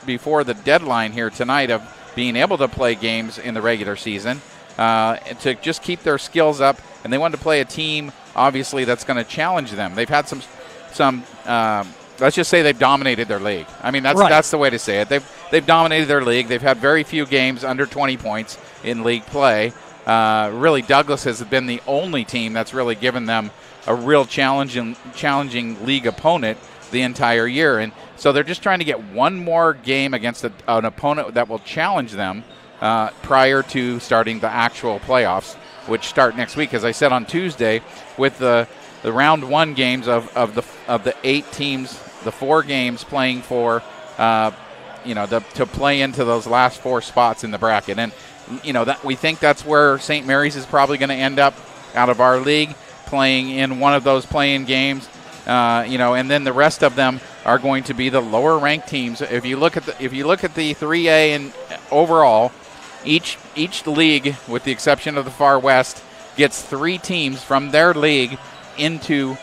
before the deadline here tonight of being able to play games in the regular season to just keep their skills up, and they wanted to play a team, obviously, that's going to challenge them. They've had some let's just say they've dominated their league. I mean, that's the way to say it. They've dominated their league. They've had very few games under 20 points in league play. Really, Douglas has been the only team that's really given them a real challenging league opponent the entire year. And so they're just trying to get one more game against an opponent that will challenge them prior to starting the actual playoffs, which start next week, as I said, on Tuesday, with the round one games of the 8 teams, the 4 games playing for, to play into those last 4 spots in the bracket. And, that we think that's where St. Mary's is probably going to end up out of our league, playing in one of those play-in games. And then the rest of them are going to be the lower-ranked teams. If you look at the 3A and overall, each league, with the exception of the Far West, gets 3 teams from their league into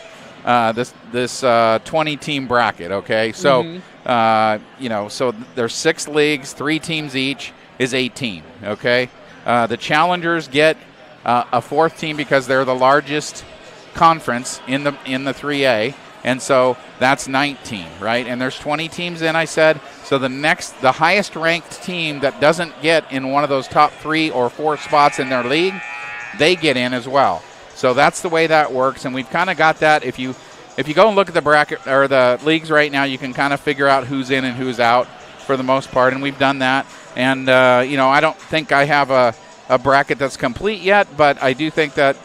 this 20-team bracket. Okay, so so there's 6 leagues, 3 teams each is 18. Okay, the challengers get a 4th team because they're the largest conference in the 3A, and so that's 19, right? And there's 20 teams in, I said. So the highest ranked team that doesn't get in one of those top 3 or 4 spots in their league, they get in as well. So that's the way that works, and we've kind of got that. If you go and look at the bracket or the leagues right now, you can kind of figure out who's in and who's out for the most part, and we've done that. And I don't think I have a bracket that's complete yet, but I do think that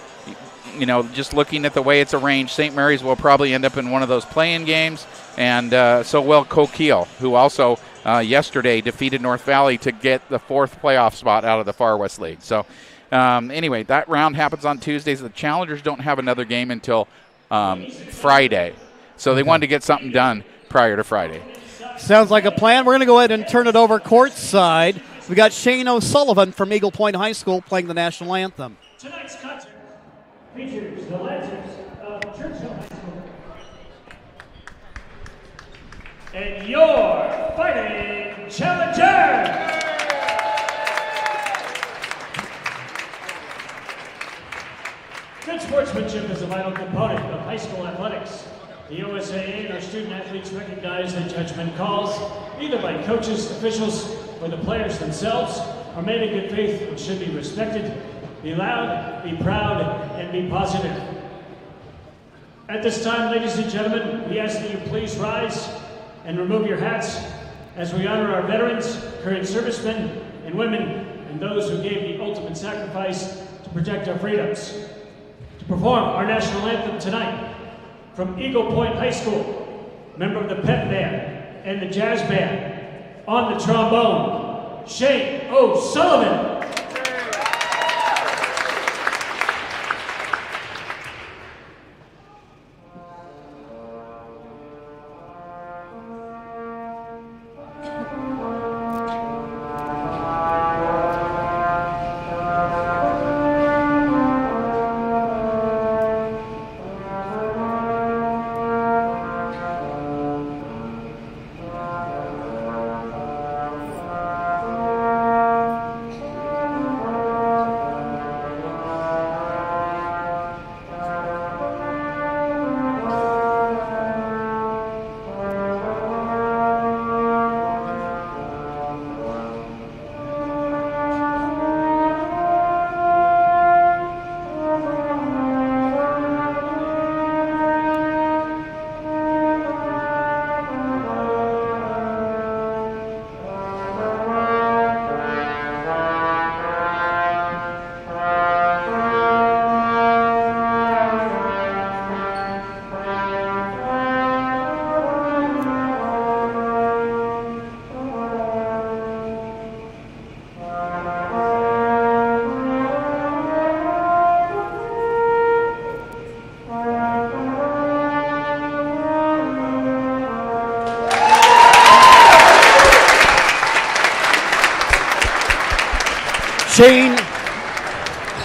just looking at the way it's arranged, St. Mary's will probably end up in one of those play-in games, and so will Coquille, who also yesterday defeated North Valley to get the 4th playoff spot out of the Far West League. So anyway, that round happens on Tuesdays. The challengers don't have another game until Friday, so they wanted to get something done prior to Friday. Sounds like a plan. We're going to go ahead and turn it over courtside. We got Shane O'Sullivan from Eagle Point High School playing the national anthem. Tonight's concert features the Lancers of Churchill High School. And your fighting challenger. Good sportsmanship is a vital component of high school athletics. The OSAA and our student athletes recognize that judgment calls, either by coaches, officials, or the players themselves, are made in good faith and should be respected. Be loud, be proud, and be positive. At this time, ladies and gentlemen, we ask that you please rise and remove your hats as we honor our veterans, current servicemen and women, and those who gave the ultimate sacrifice to protect our freedoms. To perform our national anthem tonight, from Eagle Point High School, member of the pep band and the jazz band, on the trombone, Shane O'Sullivan.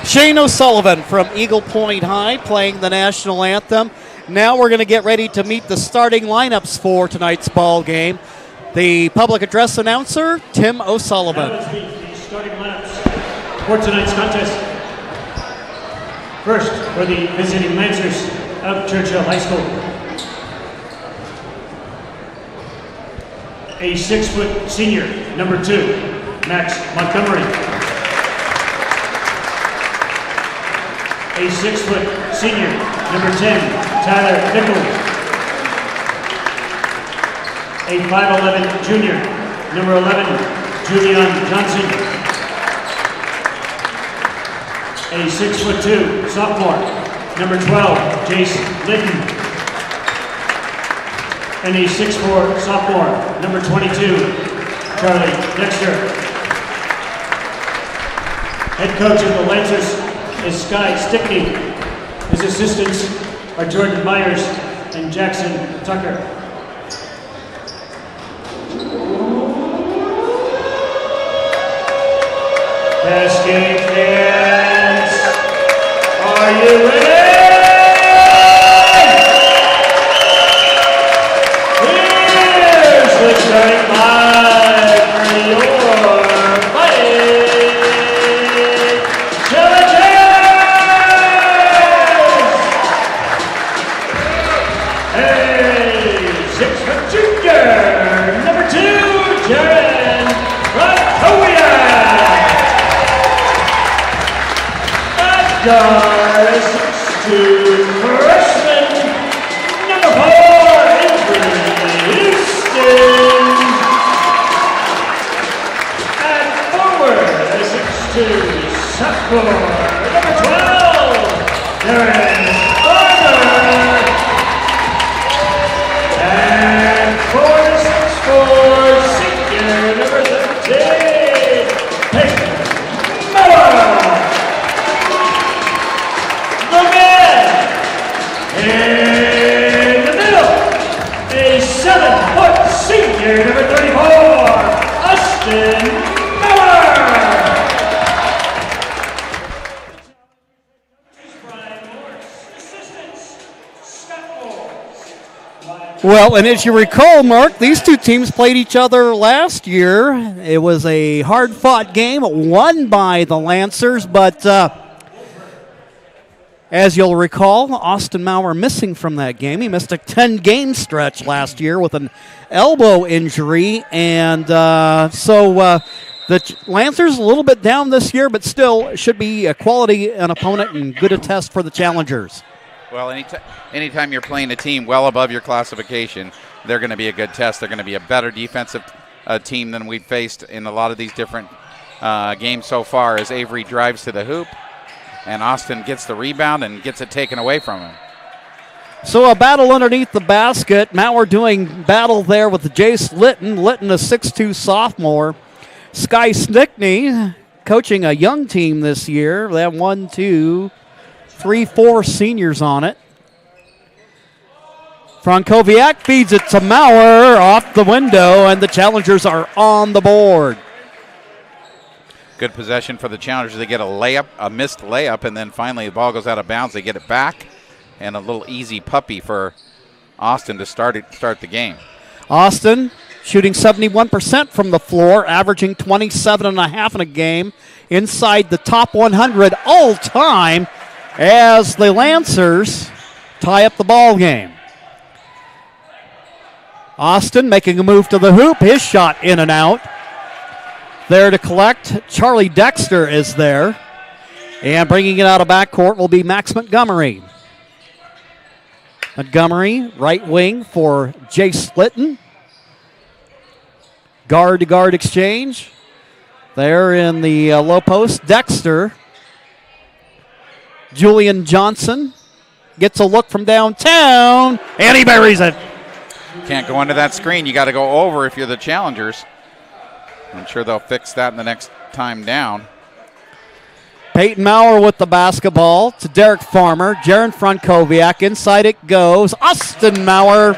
Shane O'Sullivan from Eagle Point High playing the national anthem. Now we're going to get ready to meet the starting lineups for tonight's ball game. The public address announcer, Tim O'Sullivan. Now let's meet the starting lineups for tonight's contest. First, for the visiting Lancers of Churchill High School. A 6-foot senior, number 2, Max Montgomery. A 6-foot senior, number 10, Tyler Nichols. A 5'11" junior, number 11, Julian Johnson. A 6'2" sophomore, number 12, Jace Litton. And a 6'4" sophomore, number 22, Charlie Dexter. Head coach of the Lancers is Sky Stickney. His assistants are Jordan Myers and Jackson Tucker. Cascade fans, are you ready? Here's the starting line for your fighting challengers! A 6-foot junior, number 2, Jared Rankovia. Guard 6'2" freshman, number 4, Avery Houston. And forward 6'2" sophomore, number 12, Darren Garner. And 4'4" senior, number 13, Peyton Miller. In the middle, a 7-foot senior, number 34, Austin Miller. Well, and as you recall, Mark, these two teams played each other last year. It was a hard-fought game, won by the Lancers, but as you'll recall, Austin Maurer missing from that game. He missed a 10-game stretch last year with an elbow injury, and so the Lancers a little bit down this year, but still should be a quality an opponent and good a test for the challengers. Well, anytime you're playing a team well above your classification, they're going to be a good test. They're going to be a better defensive team than we've faced in a lot of these different games so far as Avery drives to the hoop. And Austin gets the rebound and gets it taken away from him. So a battle underneath the basket. Maurer doing battle there with Jace Litton. Litton, a 6'2" sophomore. Sky Stickney coaching a young team this year. They have 1, 2, 3, 4 seniors on it. Frankowiak feeds it to Maurer off the window, and the challengers are on the board. Good possession for the challengers. They get a missed layup, and then finally the ball goes out of bounds. They get it back, and a little easy puppy for Austin to start the game. Austin shooting 71% from the floor, averaging 27.5 in a game, inside the top 100 all time as the Lancers tie up the ball game. Austin making a move to the hoop. His shot in and out. There to collect, Charlie Dexter is there. And bringing it out of backcourt will be Max Montgomery. Montgomery, right wing for Jace Litton. Guard-to-guard exchange. There in the low post, Dexter. Julian Johnson gets a look from downtown, and he buries it. Can't go under that screen. You got to go over if you're the challengers. I'm sure they'll fix that in the next time down. Peyton Maurer with the basketball to Derek Farmer. Jaron Frankowiak. Inside it goes. Austin Maurer.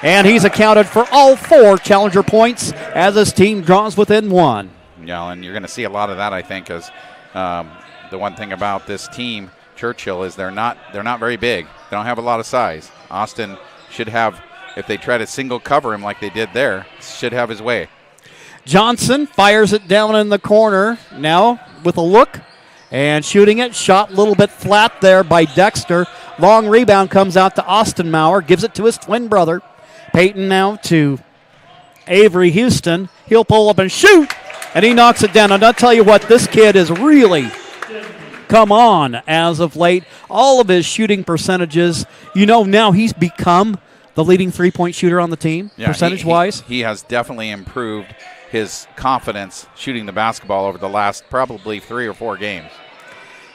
And he's accounted for all 4 challenger points as his team draws within 1. Yeah, and you're going to see a lot of that, I think, as the one thing about this team, Churchill, is they're not very big. They don't have a lot of size. Austin should have if they try to single cover him like they did there, should have his way. Johnson fires it down in the corner now with a look and shooting it. Shot a little bit flat there by Dexter. Long rebound comes out to Austin Maurer, gives it to his twin brother. Peyton now to Avery Houston. He'll pull up and shoot, and he knocks it down. And I'll tell you what, this kid has really come on as of late. All of his shooting percentages, now he's become the leading three-point shooter on the team, percentage-wise. He has definitely improved his confidence shooting the basketball over the last probably 3 or 4 games.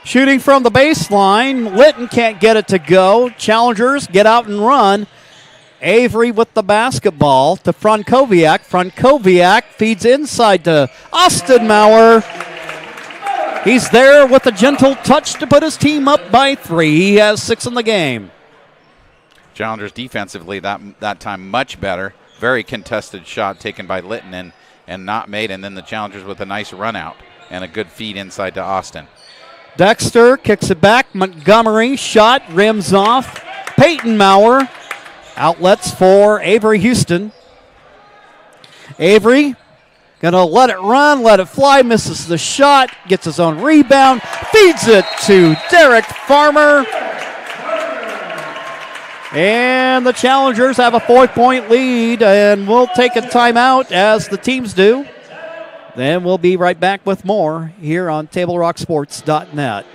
Shooting from the baseline. Litton can't get it to go. Challengers get out and run. Avery with the basketball to Frankowiak. Frankowiak feeds inside to Austin Maurer. He's there with a gentle touch to put his team up by 3. He has 6 in the game. Challengers defensively that time much better. Very contested shot taken by Litton and not made. And then the Challengers with a nice run out and a good feed inside to Austin. Dexter kicks it back. Montgomery shot, rims off. Peyton Maurer. Outlets for Avery Houston. Avery going to let it run, let it fly, misses the shot, gets his own rebound, feeds it to Derek Farmer. And the Challengers have a 4-point lead, and we'll take a timeout as the teams do. Then we'll be right back with more here on TableRockSports.net.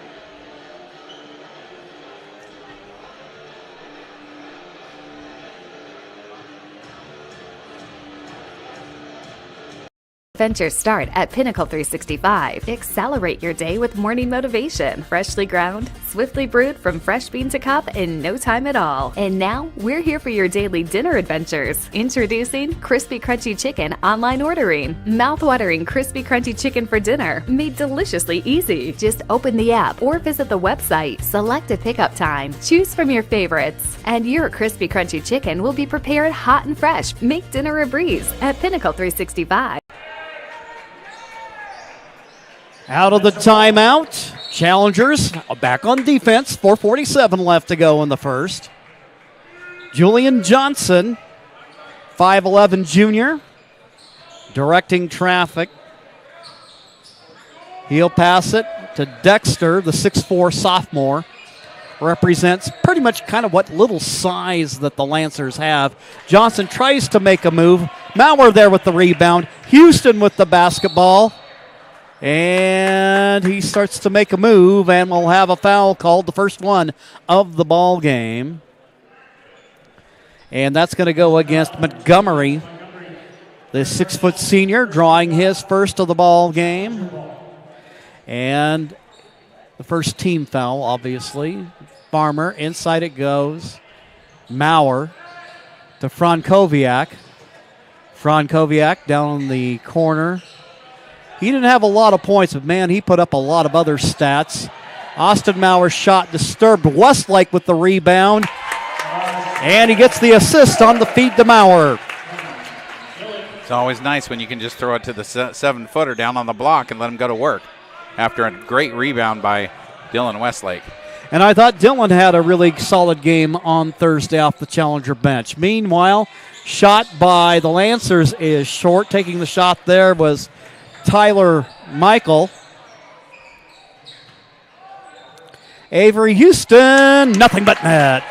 Adventures start at Pinnacle 365. Accelerate your day with morning motivation. Freshly ground, swiftly brewed from fresh bean to cup in no time at all. And now, we're here for your daily dinner adventures. Introducing Crispy Crunchy Chicken online ordering. Mouth-watering Crispy Crunchy Chicken for dinner, made deliciously easy. Just open the app or visit the website. Select a pickup time. Choose from your favorites. And your Crispy Crunchy Chicken will be prepared hot and fresh. Make dinner a breeze at Pinnacle 365. Out of the timeout, Challengers back on defense. 4:47 left to go in the first. Julian Johnson, 5'11 junior, directing traffic. He'll pass it to Dexter, the 6'4 sophomore. Represents pretty much kind of what little size that the Lancers have. Johnson tries to make a move. Maurer there with the rebound. Houston with the basketball. And he starts to make a move, and we'll have a foul called, the first one of the ball game. And that's going to go against Montgomery, the 6-foot senior, drawing his first of the ball game. And the first team foul, obviously. Farmer, inside it goes. Maurer to Frankowiak. Frankowiak down in the corner. He didn't have a lot of points, but, man, he put up a lot of other stats. Austin Maurer's shot disturbed. Westlake with the rebound. And he gets the assist on the feed to Maurer. It's always nice when you can just throw it to the 7-footer down on the block and let him go to work after a great rebound by Dylan Westlake. And I thought Dylan had a really solid game on Thursday off the Challenger bench. Meanwhile, shot by the Lancers is short. Taking the shot there was Tyler Michael. Avery Houston, nothing but net.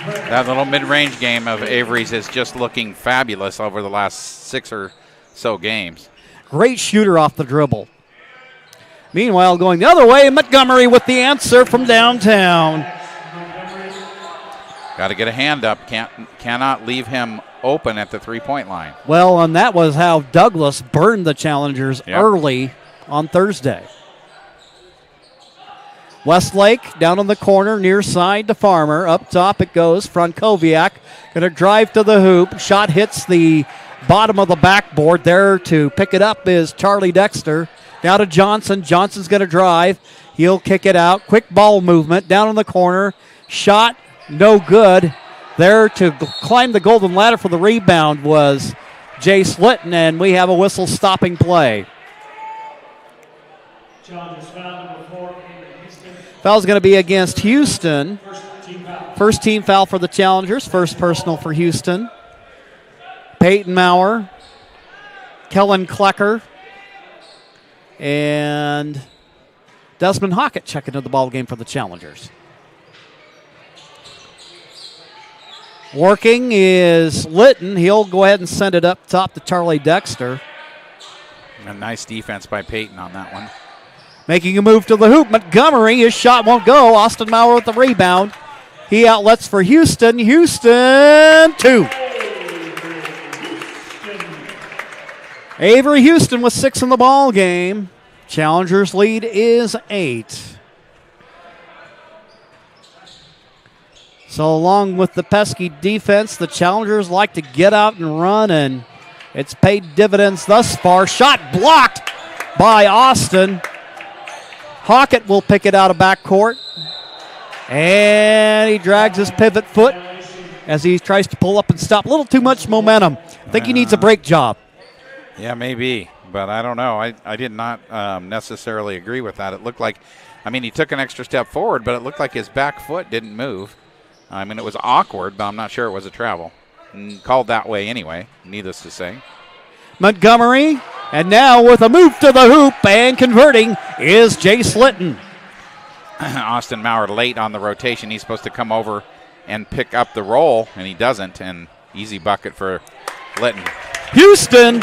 That little mid-range game of Avery's is just looking fabulous over the last 6 or so games. Great shooter off the dribble. Meanwhile, going the other way, Montgomery with the answer from downtown. Got to get a hand up. Cannot leave him open at the three-point line. Well, and that was how Douglas burned the Challengers early on Thursday. Westlake down on the corner, near side to Farmer. Up top it goes. Frankowiak going to drive to the hoop. Shot hits the bottom of the backboard. There to pick it up is Charlie Dexter. Now to Johnson. Johnson's going to drive. He'll kick it out. Quick ball movement down in the corner. Shot no good. There to climb the golden ladder for the rebound was Jace Litton, and we have a whistle stopping play. Foul's going to be against Houston. First team foul for the Challengers. First personal for Houston. Peyton Maurer, Kellen Klecker, and Desmond Hockett checking into the ball game for the Challengers. Working is Litton. He'll go ahead and send it up top to Charlie Dexter. A nice defense by Peyton on that one. Making a move to the hoop. Montgomery, his shot won't go. Austin Maurer with the rebound. He outlets for Houston. Houston, 2. Avery Houston with 6 in the ball game. Challengers lead is 8. So along with the pesky defense, the Challengers like to get out and run, and it's paid dividends thus far. Shot blocked by Austin. Hockett will pick it out of backcourt. And he drags his pivot foot as he tries to pull up and stop. A little too much momentum. I think he needs a break job. Yeah, maybe, but I don't know. I did not necessarily agree with that. It looked like, he took an extra step forward, but it looked like his back foot didn't move. It was awkward, but I'm not sure it was a travel. Called that way anyway, needless to say. Montgomery, and now with a move to the hoop and converting is Jace Litton. Austin Maurer late on the rotation. He's supposed to come over and pick up the roll, and he doesn't, and easy bucket for Litton. Houston,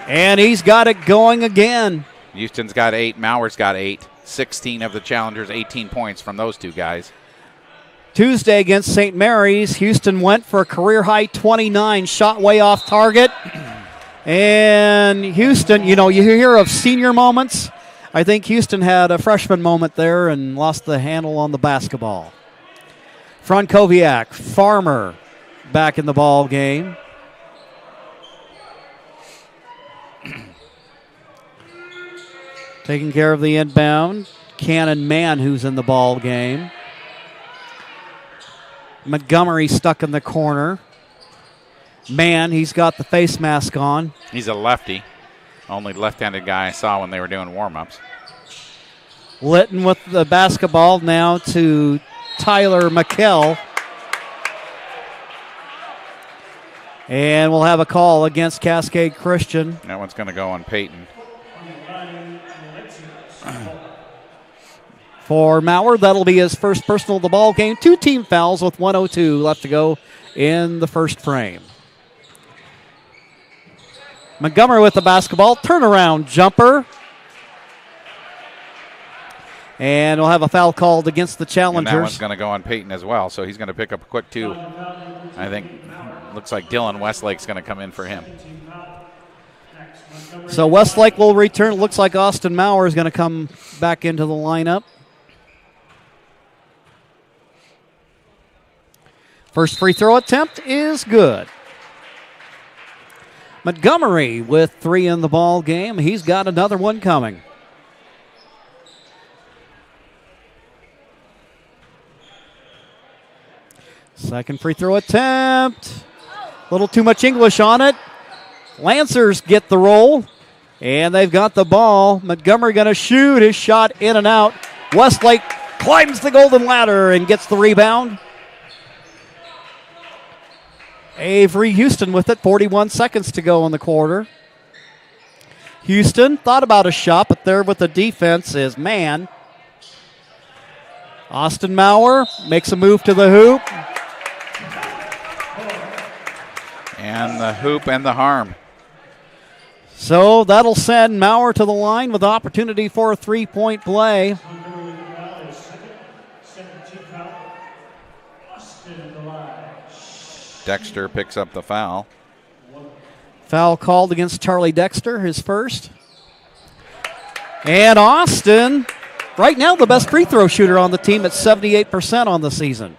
and he's got it going again. Houston's got 8, Maurer's got 8. 16 of the Challengers, 18 points from those two guys. Tuesday against St. Mary's, Houston went for a career-high 29, shot way off target. And Houston, you hear of senior moments. I think Houston had a freshman moment there and lost the handle on the basketball. Frankowiak, Farmer back in the ball game. Taking care of the inbound. Cannon Mann, who's in the ball game. Montgomery stuck in the corner. Mann, he's got the face mask on. He's a lefty. Only left-handed guy I saw when they were doing warm-ups. Litton with the basketball now to Tyler McKell. And we'll have a call against Cascade Christian. That one's going to go on Peyton. For Maurer, that'll be his first personal of the ball game. 2 team fouls with 1:02 left to go in the first frame. Montgomery with the basketball. Turnaround jumper. And we'll have a foul called against the Challengers. And that one's going to go on Peyton as well, so he's going to pick up a quick 2. I think looks like Dylan Westlake's going to come in for him. So Westlake will return. It looks like Austin Maurer is going to come back into the lineup. First free throw attempt is good. Montgomery with 3 in the ball game. He's got another one coming. Second free throw attempt. A little too much English on it. Lancers get the roll, and they've got the ball. Montgomery going to shoot. His shot in and out. Westlake climbs the golden ladder and gets the rebound. Avery Houston with it. 41 seconds to go in the quarter. Houston thought about a shot, but there with the defense is Mann. Austin Maurer makes a move to the hoop. And the hoop and the harm. So that'll send Maurer to the line with opportunity for a 3-point play. Dexter picks up the foul. Foul called against Charlie Dexter, his first. And Austin, right now the best free throw shooter on the team at 78% on the season.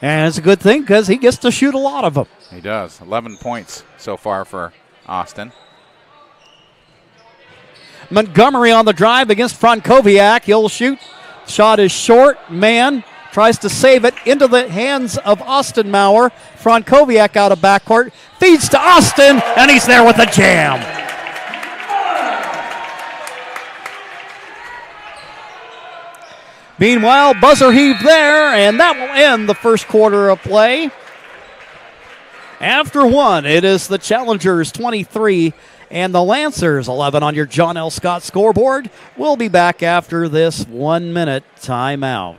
And it's a good thing because he gets to shoot a lot of them. He does. 11 points so far for Austin. Montgomery on the drive against Frankowiak. He'll shoot. Shot is short. Mann tries to save it into the hands of Austin Maurer. Frankowiak out of backcourt. Feeds to Austin, and he's there with a jam. Meanwhile, buzzer heave there, and that will end the first quarter of play. After one, it is the Challengers 23 and the Lancers 11 on your John L. Scott scoreboard. We'll be back after this 1 minute timeout.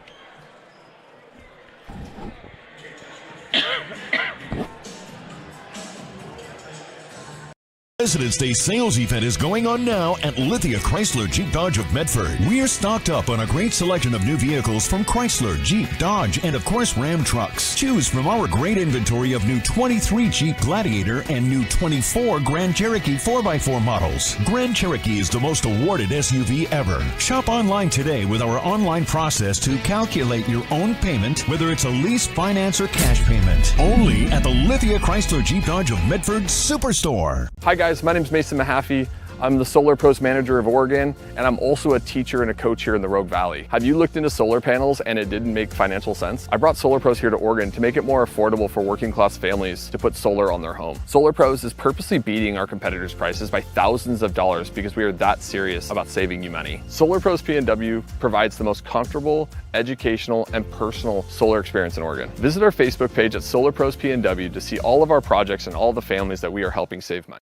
President's Day sales event is going on now at Lithia Chrysler Jeep Dodge of Medford. We're stocked up on a great selection of new vehicles from Chrysler, Jeep, Dodge, and of course Ram trucks. Choose from our great inventory of new 23 Jeep Gladiator and new 24 Grand Cherokee 4x4 models. Grand Cherokee is the most awarded SUV ever. Shop online today with our online process to calculate your own payment, whether it's a lease, finance, or cash payment. Only at the Lithia Chrysler Jeep Dodge of Medford Superstore. Hi guys, my name is Mason Mahaffey. I'm the Solar Pros Manager of Oregon, and I'm also a teacher and a coach here in the Rogue Valley. Have you looked into solar panels and it didn't make financial sense? I brought Solar Pros here to Oregon to make it more affordable for working class families to put solar on their home. Solar Pros is purposely beating our competitors' prices by thousands of dollars because we are that serious about saving you money. Solar Pros PNW provides the most comfortable, educational, and personal solar experience in Oregon. Visit our Facebook page at Solar Pros PNW to see all of our projects and all the families that we are helping save money.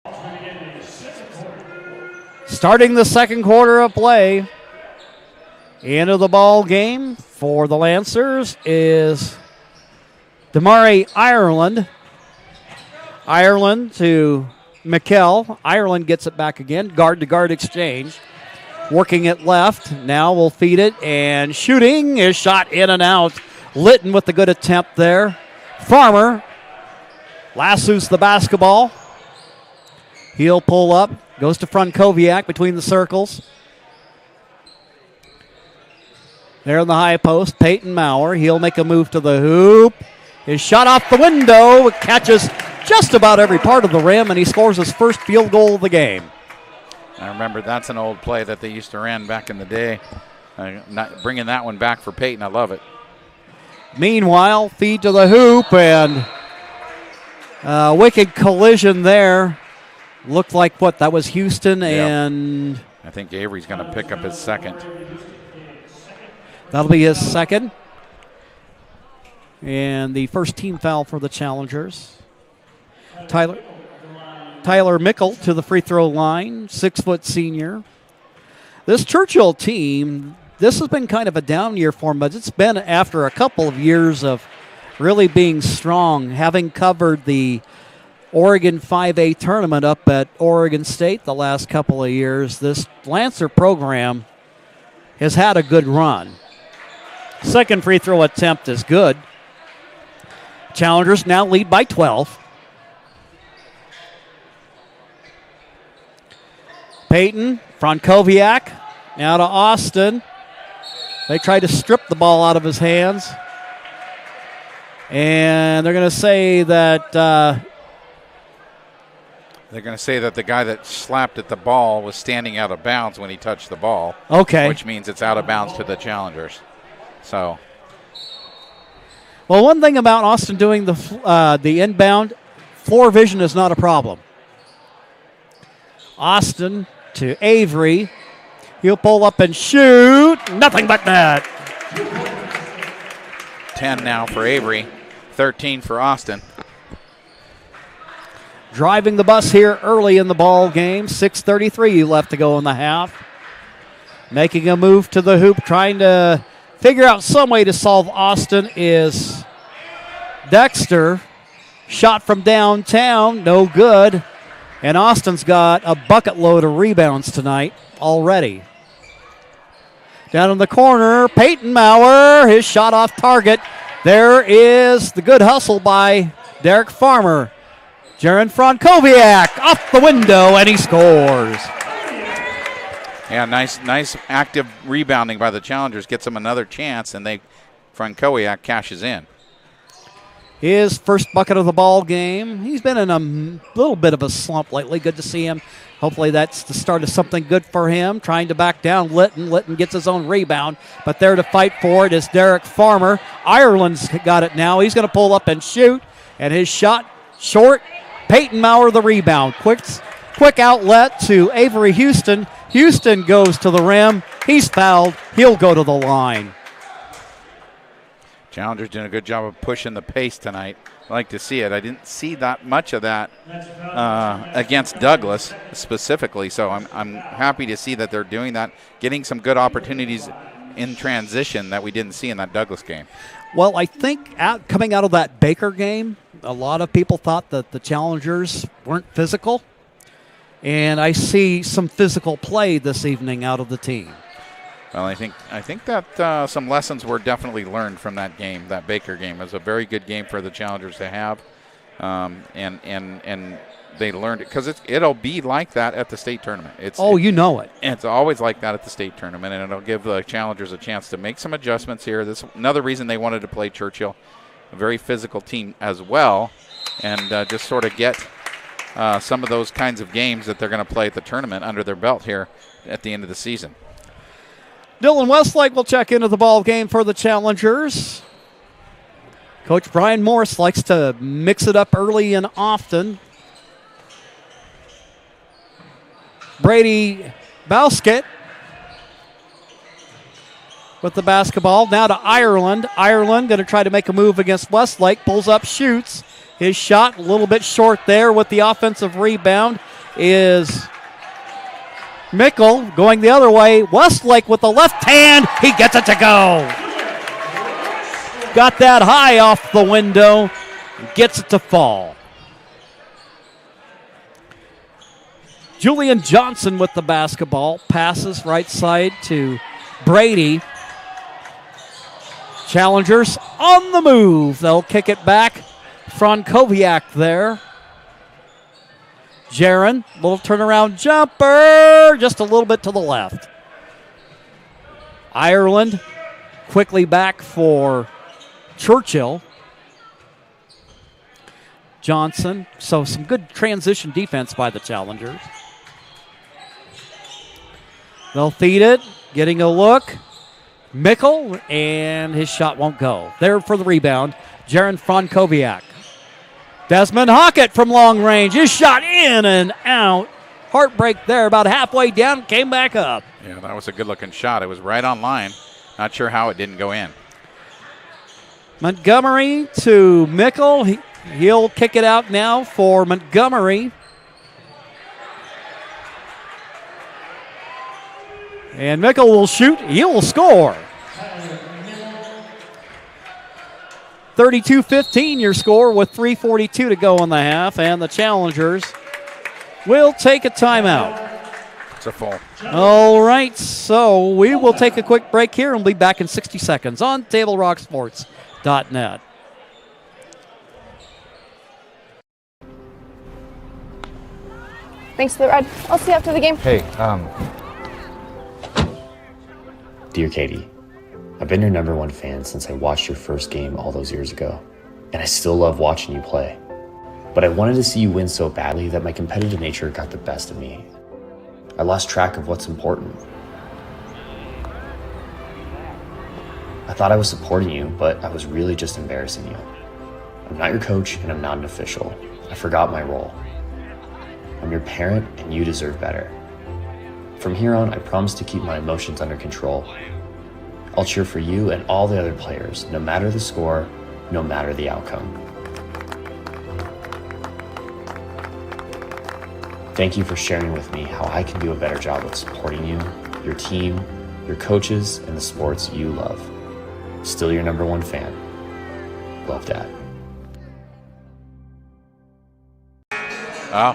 Starting the second quarter of play, into the ball game for the Lancers is Damari Ireland. Ireland to McKell. Ireland gets it back again. Guard-to-guard exchange. Working it left. Now we'll feed it. And shooting is shot in and out. Litton with the good attempt there. Farmer lassos the basketball. He'll pull up. Goes to Frankowiak between the circles. There in the high post, Peyton Maurer. He'll make a move to the hoop. His shot off the window. It catches just about every part of the rim, and he scores his first field goal of the game. I remember that's an old play that they used to run back in the day. Not bringing that one back for Peyton. I love it. Meanwhile, feed to the hoop, and wicked collision there. Looked like what? That was Houston, and I think Avery's going to pick up his second. That'll be his second. And the first team foul for the Challengers. Tyler Mickle to the free throw line, 6-foot senior. This Churchill team, this has been kind of a down year for them, but it's been after a couple of years of really being strong, having covered the Oregon 5A tournament up at Oregon State the last couple of years. This Lancer program has had a good run. Second free throw attempt is good. Challengers now lead by 12. Peyton, Frankowiak, now to Austin. They try to strip the ball out of his hands. And they're going to say that they're going to say that the guy that slapped at the ball was standing out of bounds when he touched the ball. Okay. Which means it's out of bounds to the Challengers. So. Well, one thing about Austin doing the inbound, floor vision is not a problem. Austin to Avery. He'll pull up and shoot. Nothing but net. 10 now for Avery. 13 for Austin. Driving the bus here early in the ball game. 6:33 left to go in the half. Making a move to the hoop, trying to figure out some way to solve Austin is Dexter. Shot from downtown, no good. And Austin's got a bucket load of rebounds tonight already. Down in the corner, Peyton Maurer, his shot off target. There is the good hustle by Derek Farmer. Jaron Frankowiak off the window, and he scores. Yeah, nice active rebounding by the Challengers. Gets them another chance, and Frankowiak cashes in. His first bucket of the ball game. He's been in a little bit of a slump lately. Good to see him. Hopefully that's the start of something good for him. Trying to back down Litton. Litton gets his own rebound, but there to fight for it is Derek Farmer. Ireland's got it now. He's going to pull up and shoot, and his shot short. Peyton Maurer the rebound. Quick outlet to Avery Houston. Houston goes to the rim. He's fouled. He'll go to the line. Challengers doing a good job of pushing the pace tonight. I like to see it. I didn't see that much of that against Douglas specifically, so I'm happy to see that they're doing that, getting some good opportunities in transition that we didn't see in that Douglas game. Well, I think coming out of that Baker game, a lot of people thought that the Challengers weren't physical, and I see some physical play this evening out of the team. Well, I think that some lessons were definitely learned from that game, that Baker game. It was a very good game for the Challengers to have, and they learned it because it'll be like that at the state tournament. You know it. It's always like that at the state tournament, and it'll give the Challengers a chance to make some adjustments here. This is another reason they wanted to play Churchill, a very physical team as well, and just sort of get some of those kinds of games that they're going to play at the tournament under their belt here at the end of the season. Dylan Westlake will check into the ball game for the Challengers. Coach Brian Morse likes to mix it up early and often. Brady Bousket with the basketball. Now to Ireland. Ireland going to try to make a move against Westlake. Pulls up, shoots. His shot a little bit short there with the offensive rebound is Mickle going the other way. Westlake with the left hand. He gets it to go. Got that high off the window. Gets it to fall. Julian Johnson with the basketball. Passes right side to Brady. Challengers on the move. They'll kick it back. Frankowiak there. Jaron, little turnaround jumper, just a little bit to the left. Ireland quickly back for Churchill. Johnson, so some good transition defense by the Challengers. They'll feed it, getting a look. Mickle, and his shot won't go. There for the rebound, Jaron Frankowiak. Desmond Hockett from long range. His shot in and out. Heartbreak there, about halfway down, came back up. Yeah, that was a good-looking shot. It was right on line. Not sure how it didn't go in. Montgomery to Mickle. He'll kick it out now for Montgomery. And Mickle will shoot. He will score. 32-15 your score with 3:42 to go in the half, and the Challengers will take a timeout. It's a full. All right, so we will take a quick break here and we'll be back in 60 seconds on TableRockSports.net. Thanks for the ride. I'll see you after the game. Hey, Dear Katie, I've been your #1 fan since I watched your first game all those years ago, and I still love watching you play. But I wanted to see you win so badly that my competitive nature got the best of me. I lost track of what's important. I thought I was supporting you, but I was really just embarrassing you. I'm not your coach, and I'm not an official. I forgot my role. I'm your parent, and you deserve better. From here on, I promise to keep my emotions under control. I'll cheer for you and all the other players, no matter the score, no matter the outcome. Thank you for sharing with me how I can do a better job of supporting you, your team, your coaches, and the sports you love. Still your #1 fan. Love, Dad. Oh.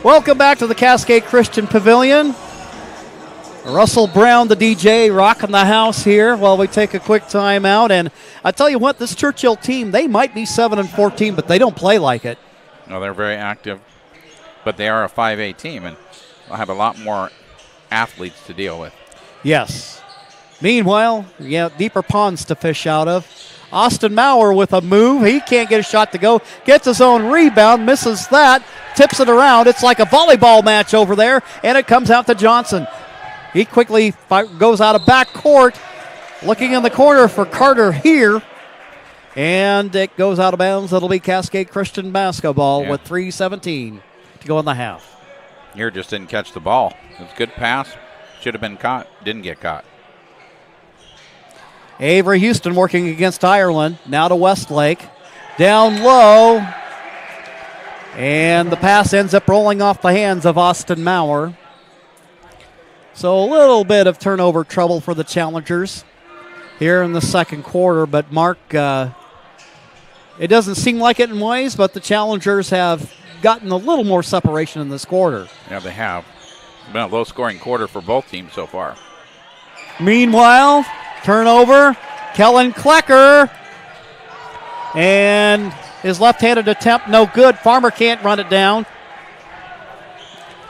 Welcome back to the Cascade Christian Pavilion. Russell Brown, the DJ, rocking the house here while we take a quick timeout. And I tell you what, this Churchill team, they might be 7-14, but they don't play like it. No, they're very active, but they are a 5A team, and they'll have a lot more athletes to deal with. Yes. Meanwhile, deeper ponds to fish out of. Austin Maurer with a move. He can't get a shot to go. Gets his own rebound, misses that, tips it around. It's like a volleyball match over there, and it comes out to Johnson. He quickly goes out of backcourt, looking in the corner for Carter here, and it goes out of bounds. It'll be Cascade Christian basketball with 3:17 to go in the half. Here just didn't catch the ball. It was a good pass. Should have been caught. Didn't get caught. Avery Houston working against Ireland. Now to Westlake. Down low. And the pass ends up rolling off the hands of Austin Maurer. So a little bit of turnover trouble for the Challengers here in the second quarter. But Mark, it doesn't seem like it in ways, but the Challengers have gotten a little more separation in this quarter. Yeah, they have. It's been a low-scoring quarter for both teams so far. Meanwhile, turnover, Kellen Klecker. And his left-handed attempt, no good. Farmer can't run it down.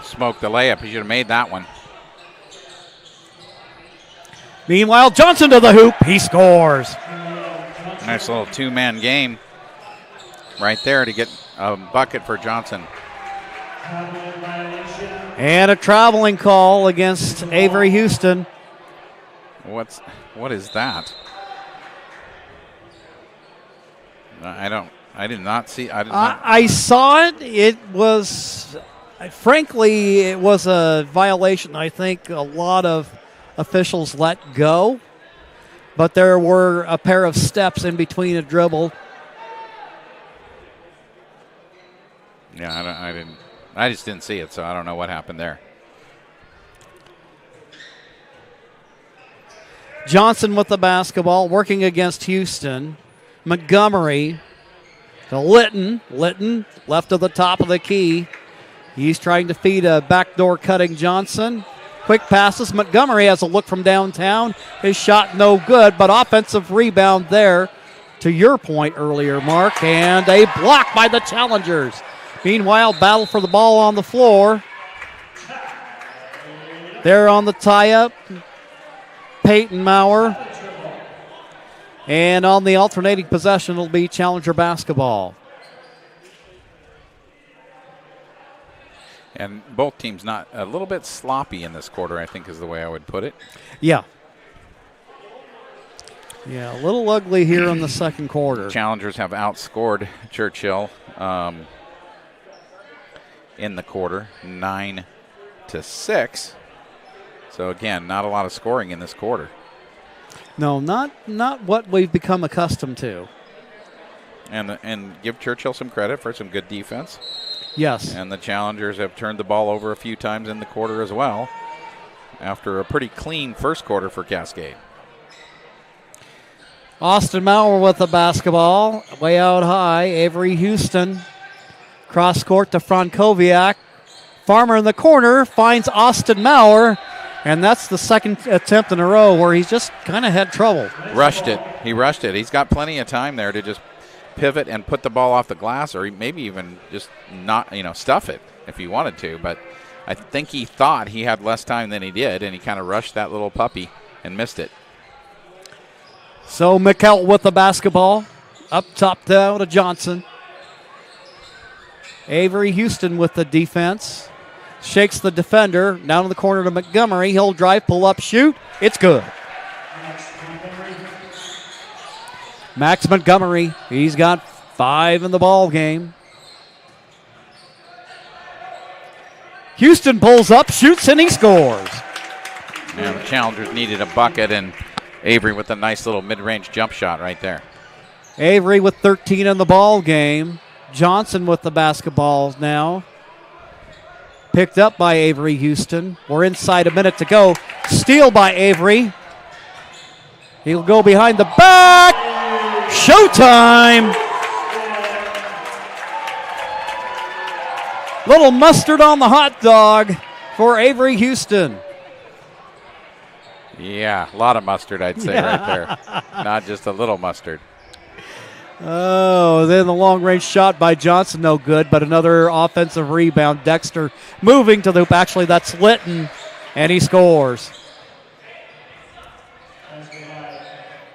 Smoked the layup. He should have made that one. Meanwhile, Johnson to the hoop. He scores. Nice little two-man game right there to get a bucket for Johnson. And a traveling call against Avery Houston. What is that? I did not see. I saw it. It was, frankly, it was a violation. I think a lot of officials let go, but there were a pair of steps in between a dribble. Yeah, I just didn't see it, so I don't know what happened there. Johnson with the basketball, working against Houston. Montgomery to Litton. Litton left of the top of the key. He's trying to feed a backdoor cutting Johnson. Quick passes. Montgomery has a look from downtown. His shot no good, but offensive rebound there to your point earlier, Mark, and a block by the Challengers. Meanwhile, battle for the ball on the floor. There on the tie-up, Peyton Maurer. And on the alternating possession, it'll be Challenger basketball. And both teams not a little bit sloppy in this quarter, I think is the way I would put it. Yeah. Yeah, a little ugly here in the second quarter. Challengers have outscored Churchill in the quarter, 9-6. So again, not a lot of scoring in this quarter. No, not what we've become accustomed to. And give Churchill some credit for some good defense. Yes. And the Challengers have turned the ball over a few times in the quarter as well, after a pretty clean first quarter for Cascade. Austin Maurer with the basketball, way out high. Avery Houston, cross court to Frankowiak. Farmer in the corner finds Austin Maurer, and that's the second attempt in a row where he's just kind of had trouble. Rushed it. He rushed it. He's got plenty of time there to just pivot and put the ball off the glass, or maybe even just not, stuff it if he wanted to. But I think he thought he had less time than he did, and he kind of rushed that little puppy and missed it. So Mikkel with the basketball. Up top down to Johnson. Avery Houston with the defense. Shakes the defender. Down in the corner to Montgomery. He'll drive, pull up, shoot. It's good. Max Montgomery. He's got 5 in the ball game. Houston pulls up, shoots, and he scores. Yeah, the Challengers needed a bucket, and Avery with a nice little mid-range jump shot right there. Avery with 13 in the ball game. Johnson with the basketball now. Picked up by Avery Houston. We're inside a minute to go. Steal by Avery. He'll go behind the back. Showtime. Little mustard on the hot dog for Avery Houston. Yeah, a lot of mustard, I'd say, right there. Not just a little mustard. Oh, then the long-range shot by Johnson, no good, but another offensive rebound. Dexter moving to the hoop. Actually, that's Litton, and he scores.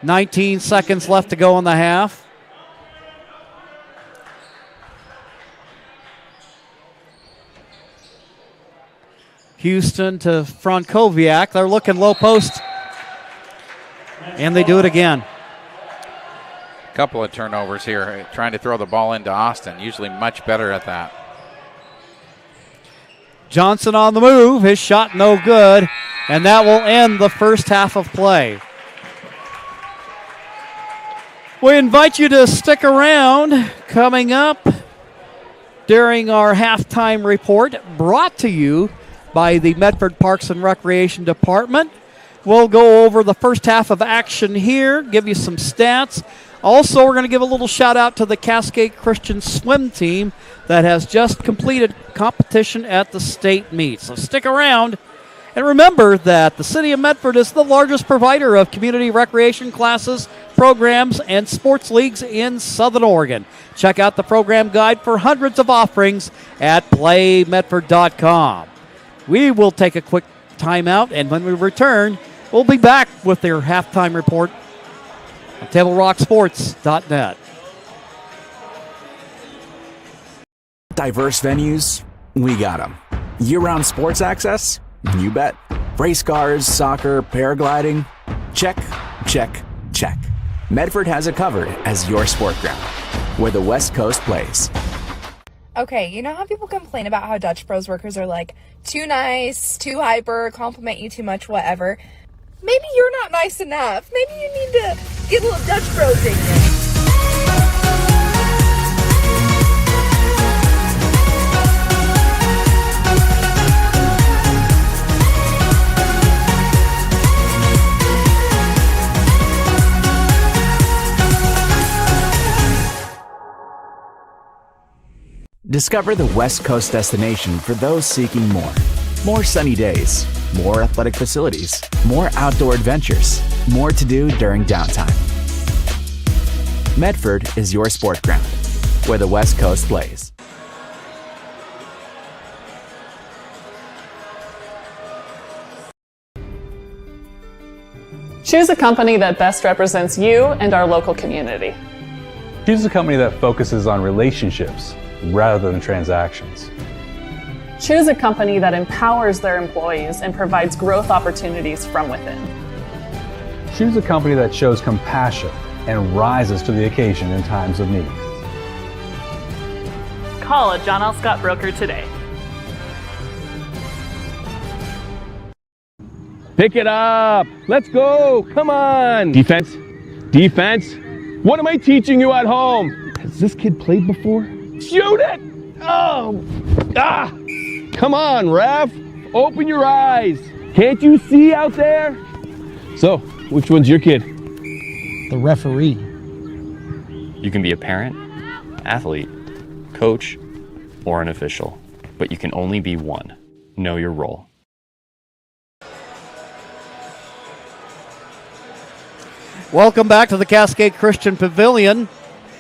19 seconds left to go in the half. Houston to Frankowiak. They're looking low post, and they do it again. Couple of turnovers here, trying to throw the ball into Austin. Usually much better at that. Johnson on the move. His shot no good, and that will end the first half of play. We invite you to stick around. Coming up during our halftime report, brought to you by the Medford Parks and Recreation Department. We'll go over the first half of action here, give you some stats. Also, we're going to give a little shout out to the Cascade Christian swim team that has just completed competition at the state meet. So stick around. And remember that the City of Medford is the largest provider of community recreation classes, programs, and sports leagues in Southern Oregon. Check out the program guide for hundreds of offerings at playmedford.com. We will take a quick timeout, and when we return, we'll be back with their halftime report on TableRockSports.net. Diverse venues, we got them. Year-round sports access? You bet. Race cars, soccer, paragliding? Check, check, check. Medford has it covered as your sport ground, where the West Coast plays. Okay, you know how people complain about how Dutch Bros workers are like too nice, too hyper, compliment you too much, whatever? Maybe you're not nice enough. Maybe you need to get a little Dutch Bros in you. Discover the West Coast destination for those seeking more. More sunny days, more athletic facilities, more outdoor adventures, more to do during downtime. Medford is your sport ground, where the West Coast plays. Choose a company that best represents you and our local community. Choose a company that focuses on relationships rather than transactions. Choose a company that empowers their employees and provides growth opportunities from within. Choose a company that shows compassion and rises to the occasion in times of need. Call a John L. Scott broker today. Pick it up. Let's go. Come on. Defense. Defense. What am I teaching you at home? Has this kid played before? Shoot it. Oh. Ah. Come on, ref. Open your eyes. Can't you see out there? So, which one's your kid? The referee. You can be a parent, athlete, coach, or an official, but you can only be one. Know your role. Welcome back to the Cascade Christian Pavilion,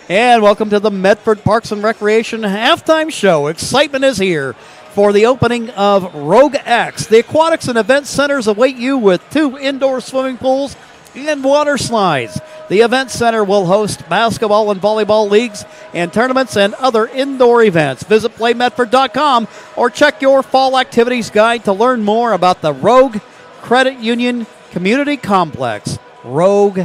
and welcome to the Medford Parks and Recreation halftime show. Excitement is here for the opening of Rogue X. The aquatics and event centers await you with 2 indoor swimming pools and water slides. The event center will host basketball and volleyball leagues and tournaments and other indoor events. Visit playmedford.com or check your fall activities guide to learn more about the Rogue Credit Union Community Complex. Rogue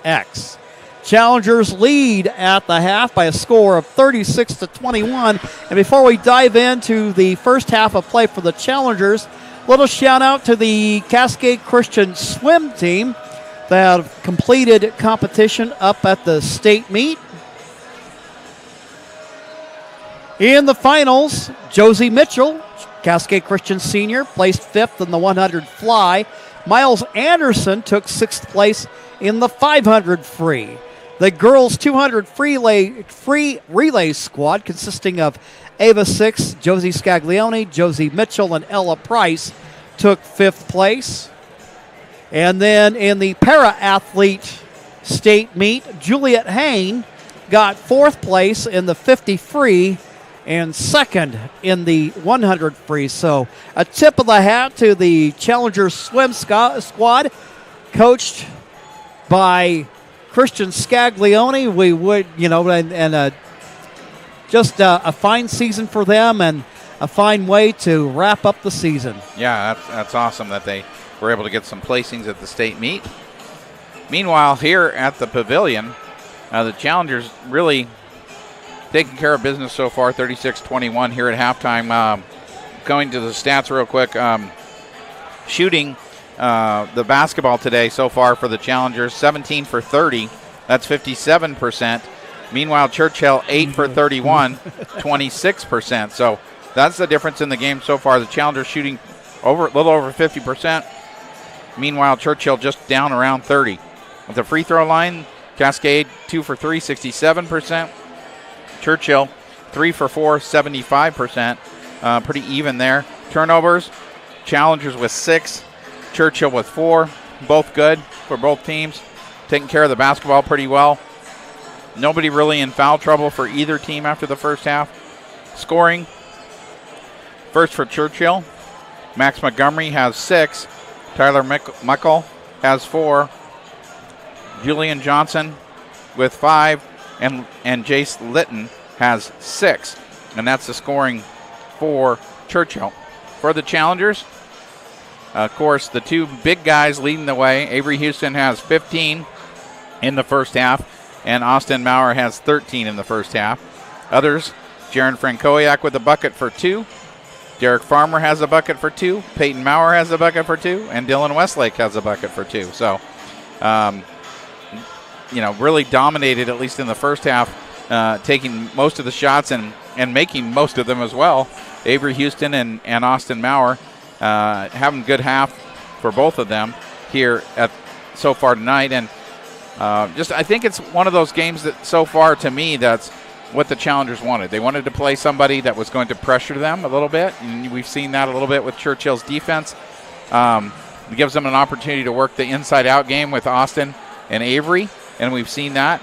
X. Challengers lead at the half by a score of 36-21. And before we dive into the first half of play for the Challengers, little shout out to the Cascade Christian swim team that have completed competition up at the state meet. In the finals, Josie Mitchell, Cascade Christian senior, placed 5th in the 100 fly. Miles Anderson took 6th place in the 500 free. The girls' 200 free relay squad, consisting of Ava Six, Josie Scaglione, Josie Mitchell, and Ella Price, took 5th place. And then in the para-athlete state meet, Juliet Hain got 4th place in the 50 free and 2nd in the 100 free. So a tip of the hat to the Challenger swim squad, coached by Christian Scaglione. We would, just a fine season for them and a fine way to wrap up the season. Yeah, that's awesome that they were able to get some placings at the state meet. Meanwhile, here at the pavilion, the Challengers really taking care of business so far, 36-21 here at halftime. Going to the stats real quick. Shooting the basketball today so far for the Challengers, 17 for 30 That's 57%. Meanwhile, Churchill 8 for 31, 26%. So that's the difference in the game so far. The Challengers shooting a little over 50%. Meanwhile, Churchill just down around 30. At the free throw line, Cascade 2 for 3, 67%. Churchill 3 for 4, 75%. Pretty even there. Turnovers, Challengers with 6, Churchill with 4. Both good for both teams. Taking care of the basketball pretty well. Nobody really in foul trouble for either team after the first half. Scoring, first for Churchill, Max Montgomery has 6. Tyler Muckle has 4. Julian Johnson with 5. And Jace Litton has 6. And that's the scoring for Churchill. For the Challengers, of course, the two big guys leading the way. Avery Houston has 15 in the first half, and Austin Maurer has 13 in the first half. Others, Jaron Frankowiak with a bucket for 2. Derek Farmer has a bucket for 2. Peyton Maurer has a bucket for 2. And Dylan Westlake has a bucket for 2. So, really dominated, at least in the first half, taking most of the shots and making most of them as well. Avery Houston and Austin Maurer having good half for both of them here so far tonight. And I think it's one of those games that so far, to me, that's what the Challengers wanted. They wanted to play somebody that was going to pressure them a little bit, and we've seen that a little bit with Churchill's defense. It gives them an opportunity to work the inside-out game with Austin and Avery, and we've seen that.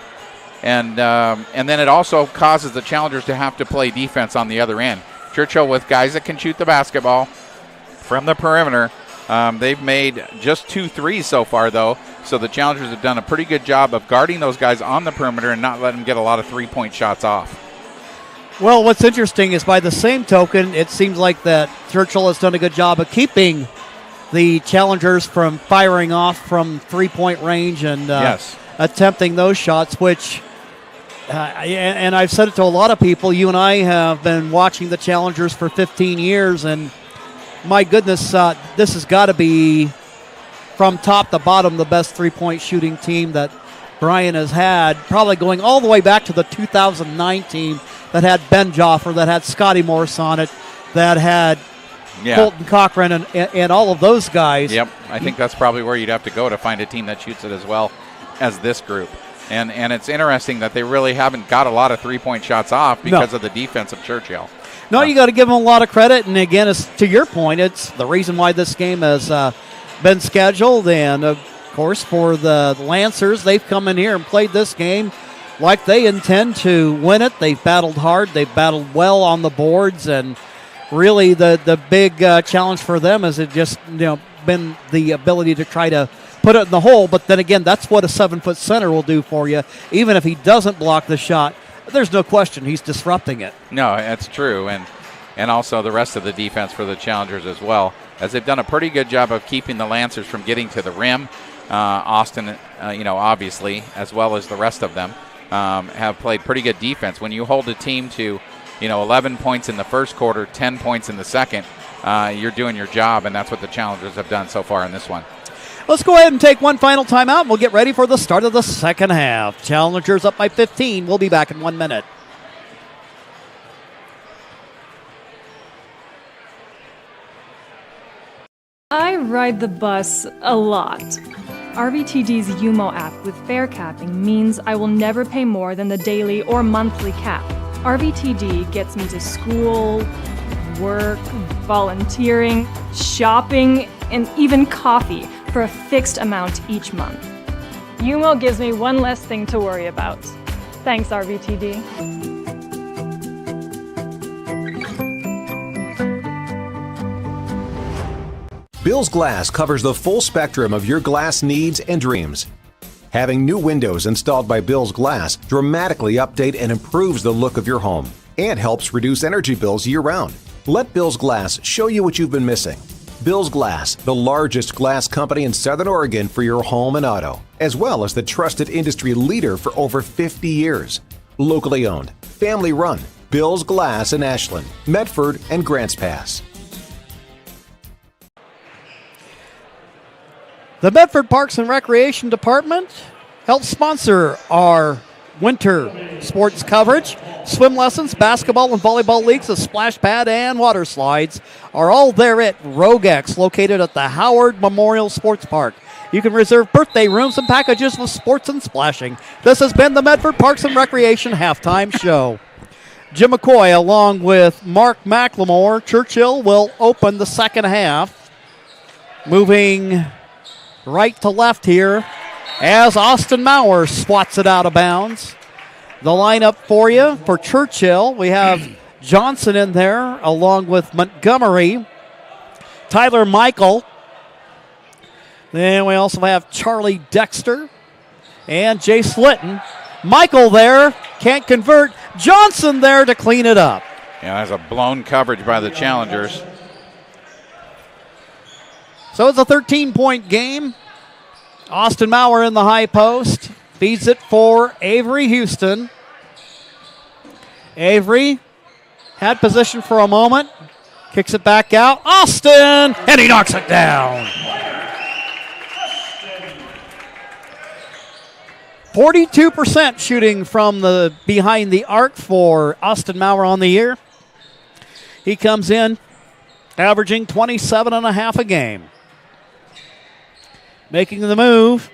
And then it also causes the Challengers to have to play defense on the other end. Churchill with guys that can shoot the basketball from the perimeter. They've made just 2 threes so far, though, so the Challengers have done a pretty good job of guarding those guys on the perimeter and not letting them get a lot of three-point shots off. Well, what's interesting is by the same token, it seems like that Churchill has done a good job of keeping the Challengers from firing off from three-point range and attempting those shots, which, and I've said it to a lot of people, you and I have been watching the Challengers for 15 years, and my goodness, this has got to be, from top to bottom, the best three-point shooting team that Brian has had, probably going all the way back to the 2009 team that had Ben Joffer, that had Scotty Morse on it, that had Colton Cochran and all of those guys. Yep, I think that's probably where you'd have to go to find a team that shoots it as well as this group. And it's interesting that they really haven't got a lot of three-point shots off because of the defense of Churchill. No, you got to give them a lot of credit. And again, to your point, it's the reason why this game has been scheduled. And of course, for the Lancers, they've come in here and played this game like they intend to win it. They've battled hard. They've battled well on the boards. And really, the big challenge for them has just been the ability to try to put it in the hole. But then again, that's what a 7-foot center will do for you. Even if he doesn't block the shot, there's no question he's disrupting it. No, that's true. And also the rest of the defense for the Challengers as well, as they've done a pretty good job of keeping the Lancers from getting to the rim. Austin, obviously, as well as the rest of them, have played pretty good defense. When you hold a team to, 11 points in the first quarter, 10 points in the second, you're doing your job, and that's what the Challengers have done so far in this one. Let's go ahead and take one final timeout, and we'll get ready for the start of the second half. Challengers up by 15. We'll be back in 1 minute. I ride the bus a lot. RVTD's UMO app with fare capping means I will never pay more than the daily or monthly cap. RVTD gets me to school, work, volunteering, shopping, and even coffee for a fixed amount each month. UMO gives me one less thing to worry about. Thanks, RVTD. Bill's Glass covers the full spectrum of your glass needs and dreams. Having new windows installed by Bill's Glass dramatically update and improves the look of your home and helps reduce energy bills year-round. Let Bill's Glass show you what you've been missing. Bill's Glass, the largest glass company in Southern Oregon for your home and auto, as well as the trusted industry leader for over 50 years. Locally owned, family run, Bill's Glass in Ashland, Medford, and Grants Pass. The Medford Parks and Recreation Department help sponsor our winter sports coverage. Swim lessons, basketball and volleyball leagues, a splash pad, and water slides are all there at Rogex, located at the Howard Memorial Sports Park. You can reserve birthday rooms and packages with sports and splashing. This has been the Medford Parks and Recreation Halftime Show. Jim McCoy, along with Mark McLemore, Churchill will open the second half. Moving right to left here as Austin Maurer swats it out of bounds. The lineup for you for Churchill, we have Johnson in there along with Montgomery, Tyler Michael. Then we also have Charlie Dexter and Jace Litton. Michael there, can't convert. Johnson there to clean it up. Yeah, that's a blown coverage by the challengers. So it's a 13-point game. Austin Maurer in the high post. Feeds it for Avery Houston. Avery had position for a moment. Kicks it back out. Austin! And he knocks it down. 42% shooting from the behind the arc for Austin Maurer on the year. He comes in averaging 27.5 a game. Making the move.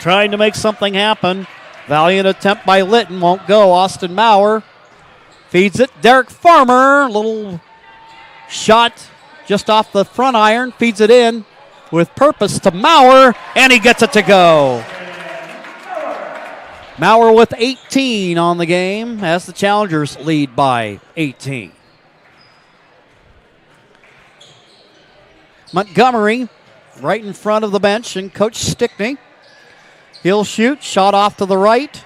Trying to make something happen. Valiant attempt by Litton. Won't go. Austin Maurer feeds it. Derek Farmer. Little shot just off the front iron. Feeds it in with purpose to Maurer. And he gets it to go. Maurer with 18 on the game as the Challengers lead by 18. Montgomery right in front of the bench, and Coach Stickney. He'll shoot, shot off to the right.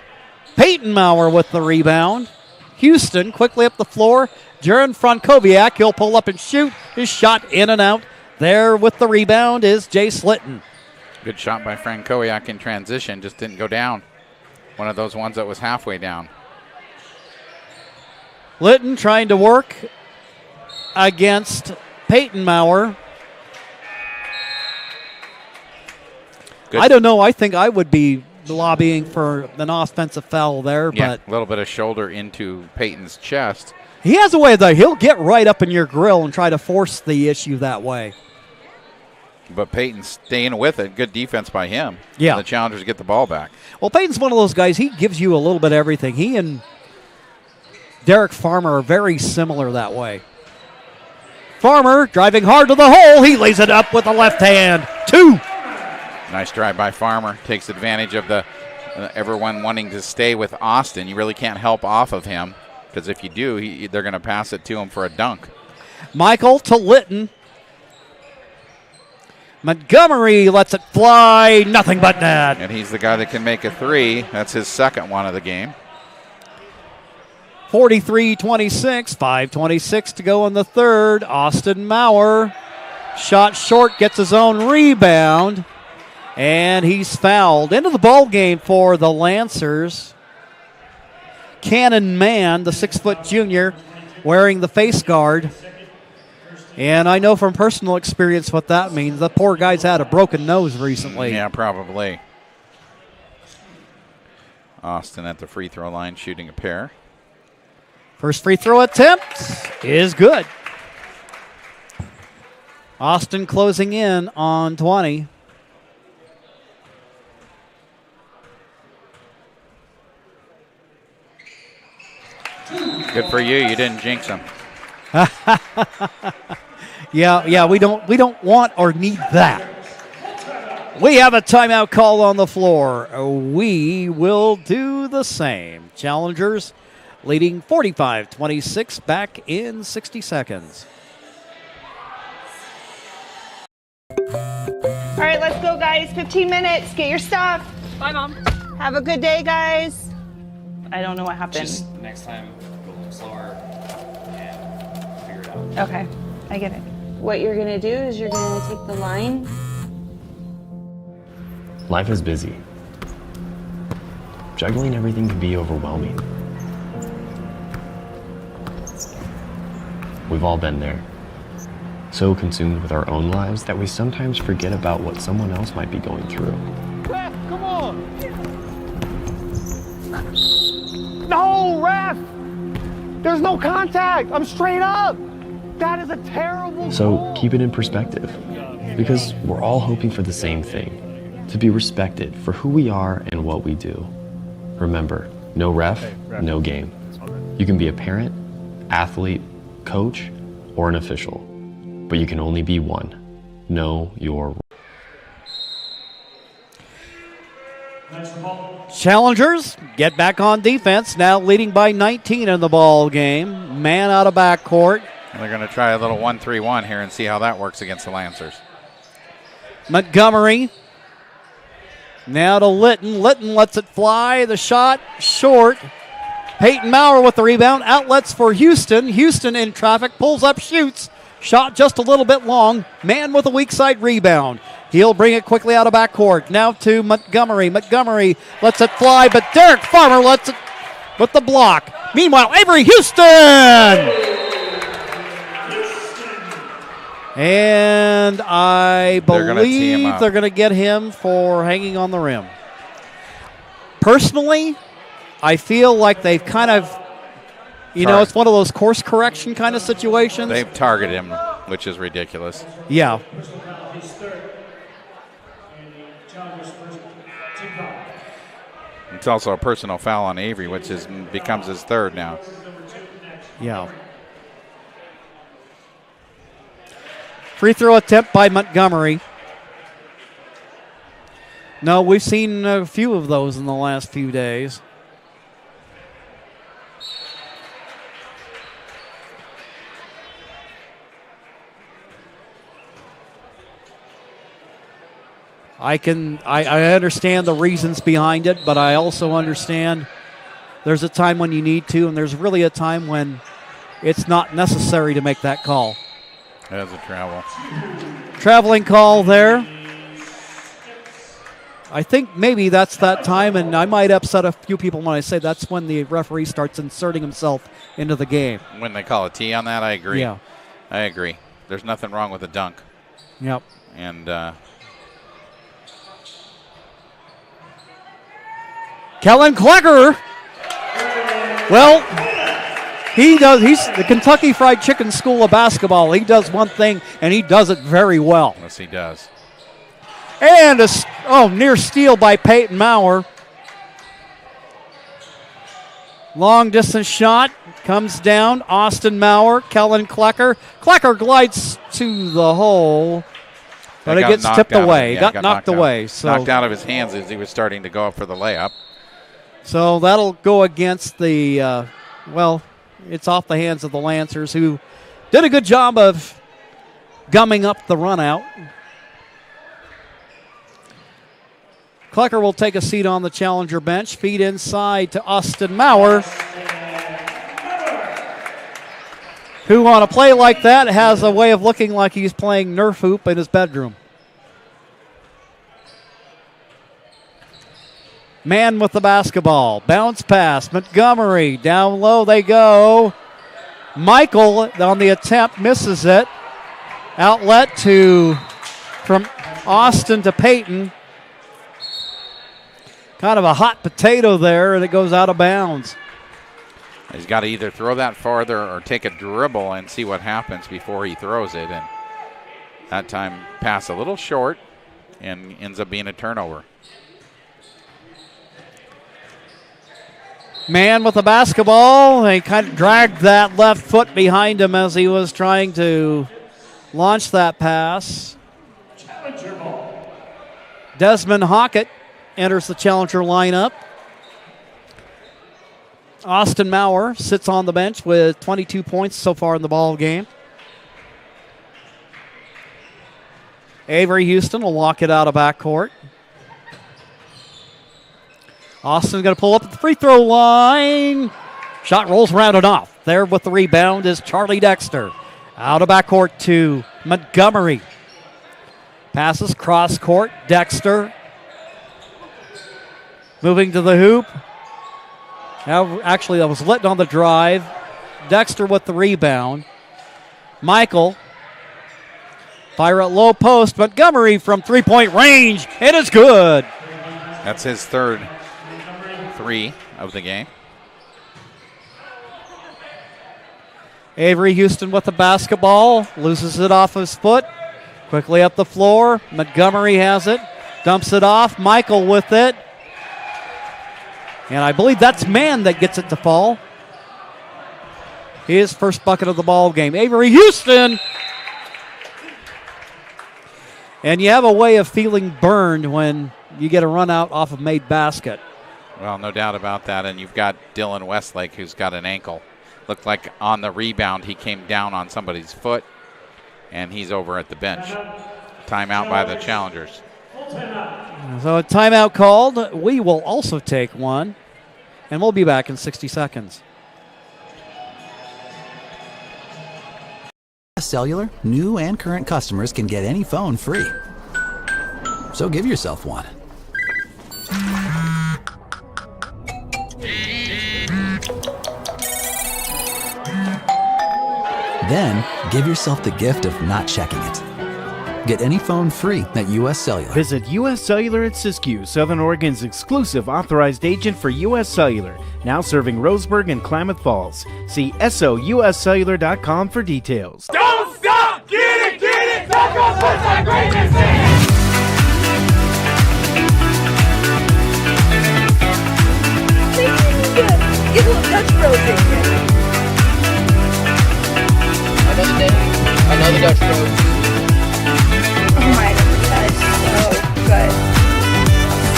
Peyton Maurer with the rebound. Houston quickly up the floor. Jaron Frankowiak, he'll pull up and shoot. His shot in and out. There with the rebound is Jace Litton. Good shot by Frankowiak in transition, just didn't go down. One of those ones that was halfway down. Litton trying to work against Peyton Maurer. Good. I don't know. I think I would be lobbying for an offensive foul there. Yeah, but a little bit of shoulder into Peyton's chest. He has a way that he'll get right up in your grill and try to force the issue that way. But Peyton's staying with it. Good defense by him. Yeah. And the Challengers get the ball back. Well, Peyton's one of those guys, he gives you a little bit of everything. He and Derek Farmer are very similar that way. Farmer driving hard to the hole. He lays it up with the left hand. 2. Nice drive by Farmer. Takes advantage of the everyone wanting to stay with Austin. You really can't help off of him, because if you do, they're going to pass it to him for a dunk. Michael to Litton. Montgomery lets it fly. Nothing but net. And he's the guy that can make a 3. That's his second one of the game. 43-26. 5:26 to go in the third. Austin Maurer. Shot short. Gets his own rebound. And he's fouled. Into the ball game for the Lancers. Cannon Mann, the 6-foot junior, wearing the face guard. And I know from personal experience what that means. The poor guy's had a broken nose recently. Yeah, probably. Austin at the free throw line shooting a pair. First free throw attempt is good. Austin closing in on 20. Good for you. You didn't jinx him. Yeah, we don't want or need that. We have a timeout call on the floor. We will do the same. Challengers leading 45-26 back in 60 seconds. All right, let's go, guys. 15 minutes. Get your stuff. Bye, Mom. Have a good day, guys. I don't know what happened. Just next time, go a little slower and figure it out. Okay, I get it. What you're gonna do is you're gonna take the line. Life is busy. Juggling everything can be overwhelming. We've all been there. So consumed with our own lives that we sometimes forget about what someone else might be going through. Come on. No, ref! There's no contact. I'm straight up. That is a terrible So keep it in perspective, because we're all hoping for the same thing, to be respected for who we are and what we do. Remember, no ref, no game. You can be a parent, athlete, coach, or an official, but you can only be one. Know your role. Challengers get back on defense, now leading by 19 in the ball game. Man out of backcourt. And they're going to try a little 1-3-1 here and see how that works against the Lancers. Montgomery. Now to Litton. Litton lets it fly. The shot short. Peyton Maurer with the rebound. Outlets for Houston. Houston in traffic. Pulls up, shoots. Shot just a little bit long. Man with a weak side rebound. He'll bring it quickly out of backcourt. Now to Montgomery. Montgomery lets it fly, but Derek Farmer lets it with the block. Meanwhile, Avery Houston! And I believe they're going to get him for hanging on the rim. Personally, I feel like they've kind of, it's one of those course correction kind of situations. They've targeted him, which is ridiculous. Yeah. It's also a personal foul on Avery, which becomes his third now. Yeah. Free throw attempt by Montgomery. No, we've seen a few of those in the last few days. I understand the reasons behind it, but I also understand there's a time when you need to, and there's really a time when it's not necessary to make that call. That's a travel. Traveling call there. I think maybe that's that time, and I might upset a few people when I say that's when the referee starts inserting himself into the game. When they call a T on that, I agree. Yeah. I agree. There's nothing wrong with a dunk. Yep. And Kellen Klecker. Well, he's the Kentucky Fried Chicken School of Basketball. He does one thing, and he does it very well. Yes, he does. And near steal by Peyton Maurer. Long distance shot comes down. Austin Maurer, Kellen Klecker. Klecker glides to the hole, but it gets tipped away. Got knocked away. So knocked out of his hands as he was starting to go up for the layup. So that'll go against the, it's off the hands of the Lancers, who did a good job of gumming up the run out. Klecker will take a seat on the challenger bench. Feed inside to Austin Maurer, who on a play like that has a way of looking like he's playing Nerf hoop in his bedroom. Man with the basketball. Bounce pass. Montgomery. Down low they go. Michael on the attempt misses it. Outlet from Austin to Peyton. Kind of a hot potato there, and it goes out of bounds. He's got to either throw that farther or take a dribble and see what happens before he throws it. And that time pass a little short and ends up being a turnover. Man with the basketball. They kind of dragged that left foot behind him as he was trying to launch that pass. Desmond Hockett enters the challenger lineup. Austin Maurer sits on the bench with 22 points so far in the ball game. Avery Houston will walk it out of backcourt. Austin's going to pull up at the free throw line. Shot rolls around and off. There with the rebound is Charlie Dexter. Out of backcourt to Montgomery. Passes cross court. Dexter moving to the hoop. Now, actually, that was Litton on the drive. Dexter with the rebound. Michael. Fire at low post. Montgomery from three-point range. It is good. That's his third 3 of the game. Avery Houston with the basketball, loses it off his foot. Quickly up the floor. Montgomery has it, dumps it off. Michael with it. And I believe that's Mann that gets it to fall. His first bucket of the ball game. Avery Houston. And you have a way of feeling burned when you get a run out off a made basket. Well, no doubt about that. And you've got Dylan Westlake, who's got an ankle. Looked like on the rebound he came down on somebody's foot, and he's over at the bench. Timeout by the Challengers. So a timeout called. We will also take one, and we'll be back in 60 seconds. Cellular, new and current customers can get any phone free. So give yourself one. Then, give yourself the gift of not checking it. Get any phone free at U.S. Cellular. Visit U.S. Cellular at Siskiyou, Southern Oregon's exclusive authorized agent for U.S. Cellular, now serving Roseburg and Klamath Falls. See SOUScellular.com for details. Don't stop! Get it! Tacos with that greatness in it! Get a little touch road. Another day, another Dutch Road. Oh my God, that's so good.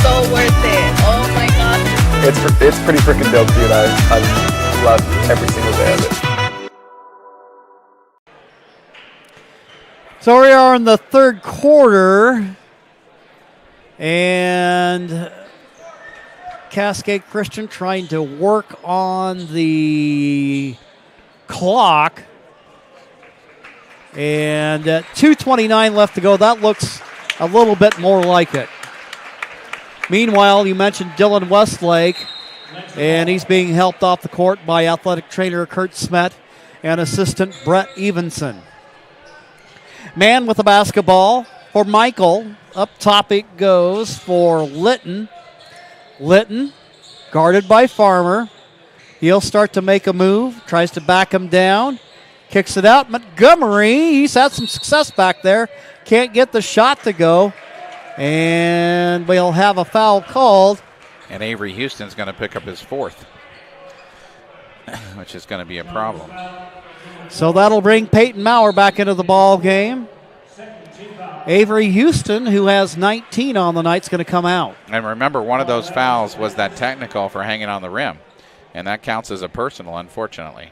So worth it. Oh my God. It's pretty freaking dope, dude. I love every single day of it. So we are in the third quarter, and Cascade Christian trying to work on the clock. And 2:29 left to go. That looks a little bit more like it. Meanwhile, you mentioned Dylan Westlake, and he's being helped off the court by athletic trainer Kurt Smet and assistant Brett Evenson. Mann with the basketball for Michael. Up top it goes for Litton. Litton, guarded by Farmer. He'll start to make a move, tries to back him down. Kicks it out. Montgomery, he's had some success back there. Can't get the shot to go. And we'll have a foul called. And Avery Houston's going to pick up his 4th, which is going to be a problem. So that'll bring Peyton Maurer back into the ball game. Avery Houston, who has 19 on the night, is going to come out. And remember, one of those fouls was that technical for hanging on the rim. And that counts as a personal, unfortunately.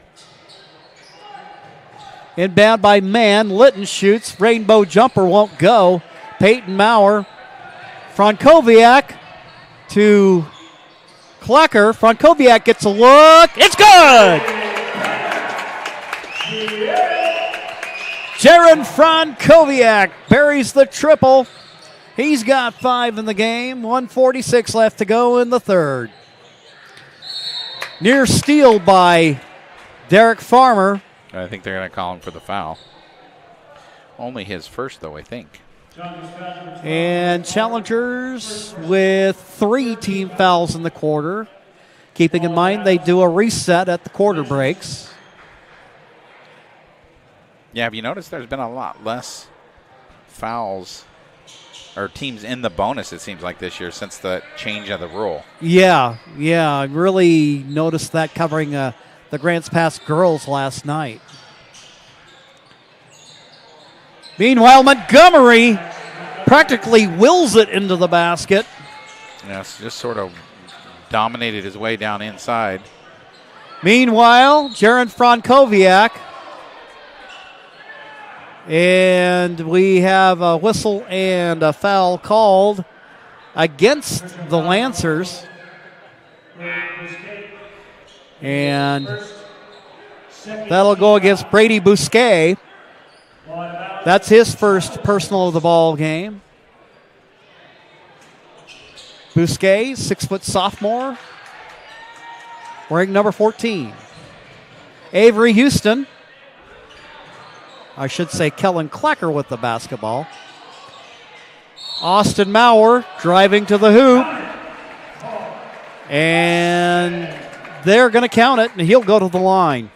Inbound by Mann. Litton shoots. Rainbow jumper won't go. Peyton Maurer. Frankowiak to Klecker. Frankowiak gets a look. It's good! Jaron Frankowiak buries the triple. He's got 5 in the game. 1:46 left to go in the third. Near steal by Derek Farmer. I think they're going to call him for the foul. Only his first, though, I think. And Challengers with 3 team fouls in the quarter. Keeping in mind they do a reset at the quarter breaks. Yeah, have you noticed there's been a lot less fouls or teams in the bonus, it seems like, this year since the change of the rule? Yeah, I really noticed that covering the Grants Pass girls last night. Meanwhile, Montgomery practically wills it into the basket. Yes, just sort of dominated his way down inside. Meanwhile, Jaron Frankowiak. And we have a whistle and a foul called against the Lancers. And that'll go against Brady Bousquet. That's his first personal of the ball game. Bousquet, 6-foot sophomore, wearing number 14. Avery Houston. I should say Kellen Klecker with the basketball. Austin Maurer driving to the hoop. And they're going to count it, and he'll go to the line.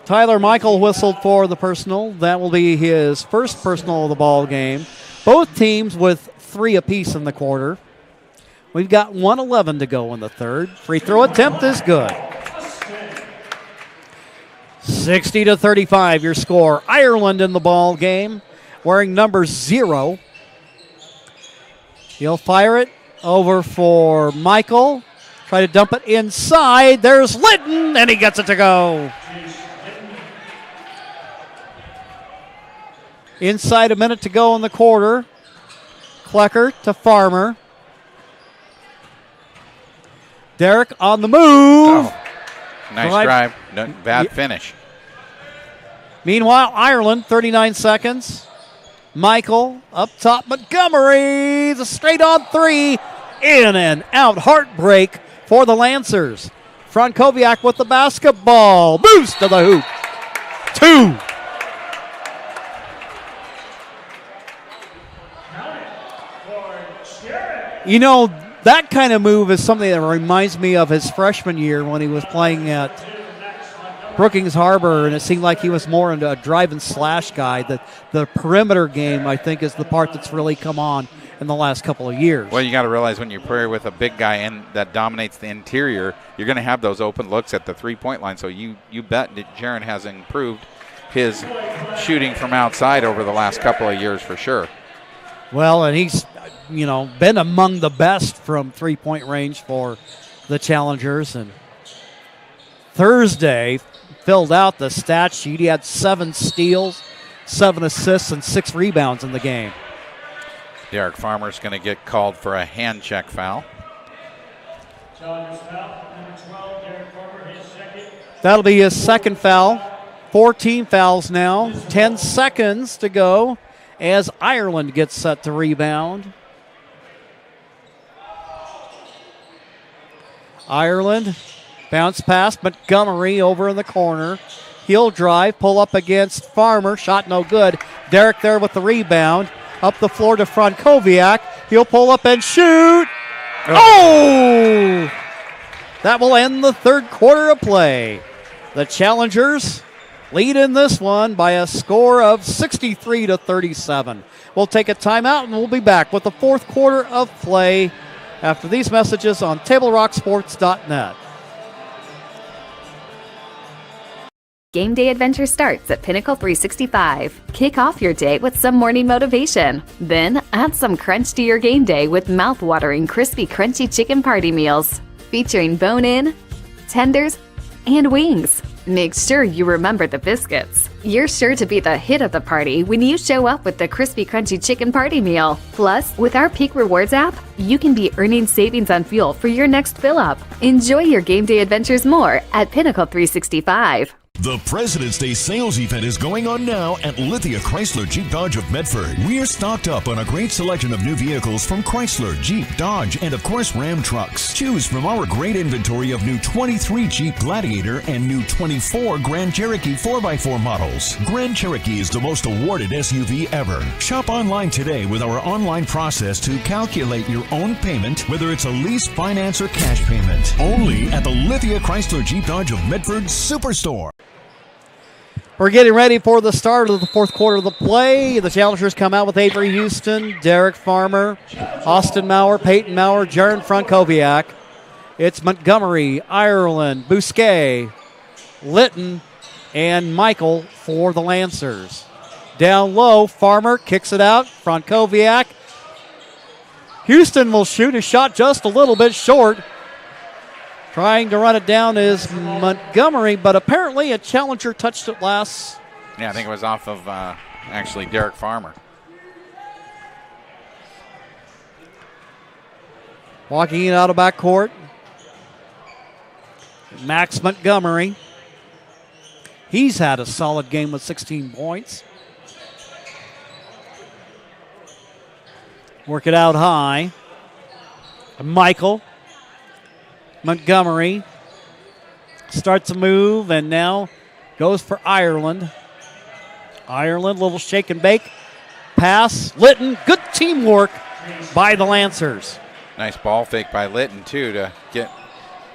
Tyler Michael whistled for the personal. That will be his first personal of the ball game. Both teams with 3 apiece in the quarter. We've got 1:11 to go in the third. Free throw attempt is good. 60-35 your score. Ireland in the ball game, wearing number 0. He'll fire it over for Michael. Try to dump it inside. There's Litton, and he gets it to go. Inside a minute to go in the quarter. Klecker to Farmer. Derek on the move. Oh, nice drive. No, bad finish. Meanwhile, Ireland, 39 seconds. Michael up top. Montgomery, the straight on 3. In and out. Heartbreak for the Lancers. Frankowiak with the basketball. Boost to the hoop. 2. You know, that kind of move is something that reminds me of his freshman year when he was playing at Brookings Harbor, and it seemed like he was more into a drive and slash guy. The perimeter game, I think, is the part that's really come on in the last couple of years. Well, you got to realize when you play with a big guy and that dominates the interior, you're going to have those open looks at the three-point line. So you bet that Jaron has improved his shooting from outside over the last couple of years for sure. Well, and he's, been among the best from three-point range for the Challengers. And Thursday filled out the stat sheet. He had 7 steals, 7 assists, and 6 rebounds in the game. Derek Farmer's going to get called for a hand check foul. That'll be his second foul. 14 fouls now. 10 seconds to go as Ireland gets set to rebound. Ireland bounce pass. Montgomery over in the corner. He'll drive, pull up against Farmer. Shot no good. Derek there with the rebound. Up the floor to Frankowiak. He'll pull up and shoot. Oh! That will end the third quarter of play. The Challengers lead in this one by a score of 63-37. We'll take a timeout and we'll be back with the fourth quarter of play after these messages on TableRockSports.net. Game day adventure starts at Pinnacle 365. Kick off your day with some morning motivation. Then add some crunch to your game day with mouth-watering crispy crunchy chicken party meals featuring bone-in, tenders, and wings. Make sure you remember the biscuits. You're sure to be the hit of the party when you show up with the crispy crunchy chicken party meal. Plus, with our Peak Rewards app, you can be earning savings on fuel for your next fill-up. Enjoy your game day adventures more at Pinnacle 365. The President's Day sales event is going on now at Lithia Chrysler Jeep Dodge of Medford. We're stocked up on a great selection of new vehicles from Chrysler, Jeep, Dodge, and of course Ram trucks. Choose from our great inventory of new 23 Jeep Gladiator and new 24 Grand Cherokee 4x4 models. Grand Cherokee is the most awarded SUV ever. Shop online today with our online process to calculate your own payment, whether it's a lease, finance, or cash payment. Only at the Lithia Chrysler Jeep Dodge of Medford Superstore. We're getting ready for the start of the fourth quarter of the play. The Challengers come out with Avery Houston, Derek Farmer, Austin Maurer, Peyton Maurer, Jaron Frankowiak. It's Montgomery, Ireland, Bousquet, Litton, and Michael for the Lancers. Down low, Farmer kicks it out, Frankowiak. Houston will shoot his shot just a little bit short. Trying to run it down is Montgomery, but apparently a Challenger touched it last. Yeah, I think it was off of actually Derek Farmer. Walking it out of backcourt. Max Montgomery. He's had a solid game with 16 points. Work it out high. Michael. Montgomery starts a move and now goes for Ireland. Ireland, little shake and bake. pass. Litton, good teamwork by the Lancers. Nice ball fake by Litton, too, to get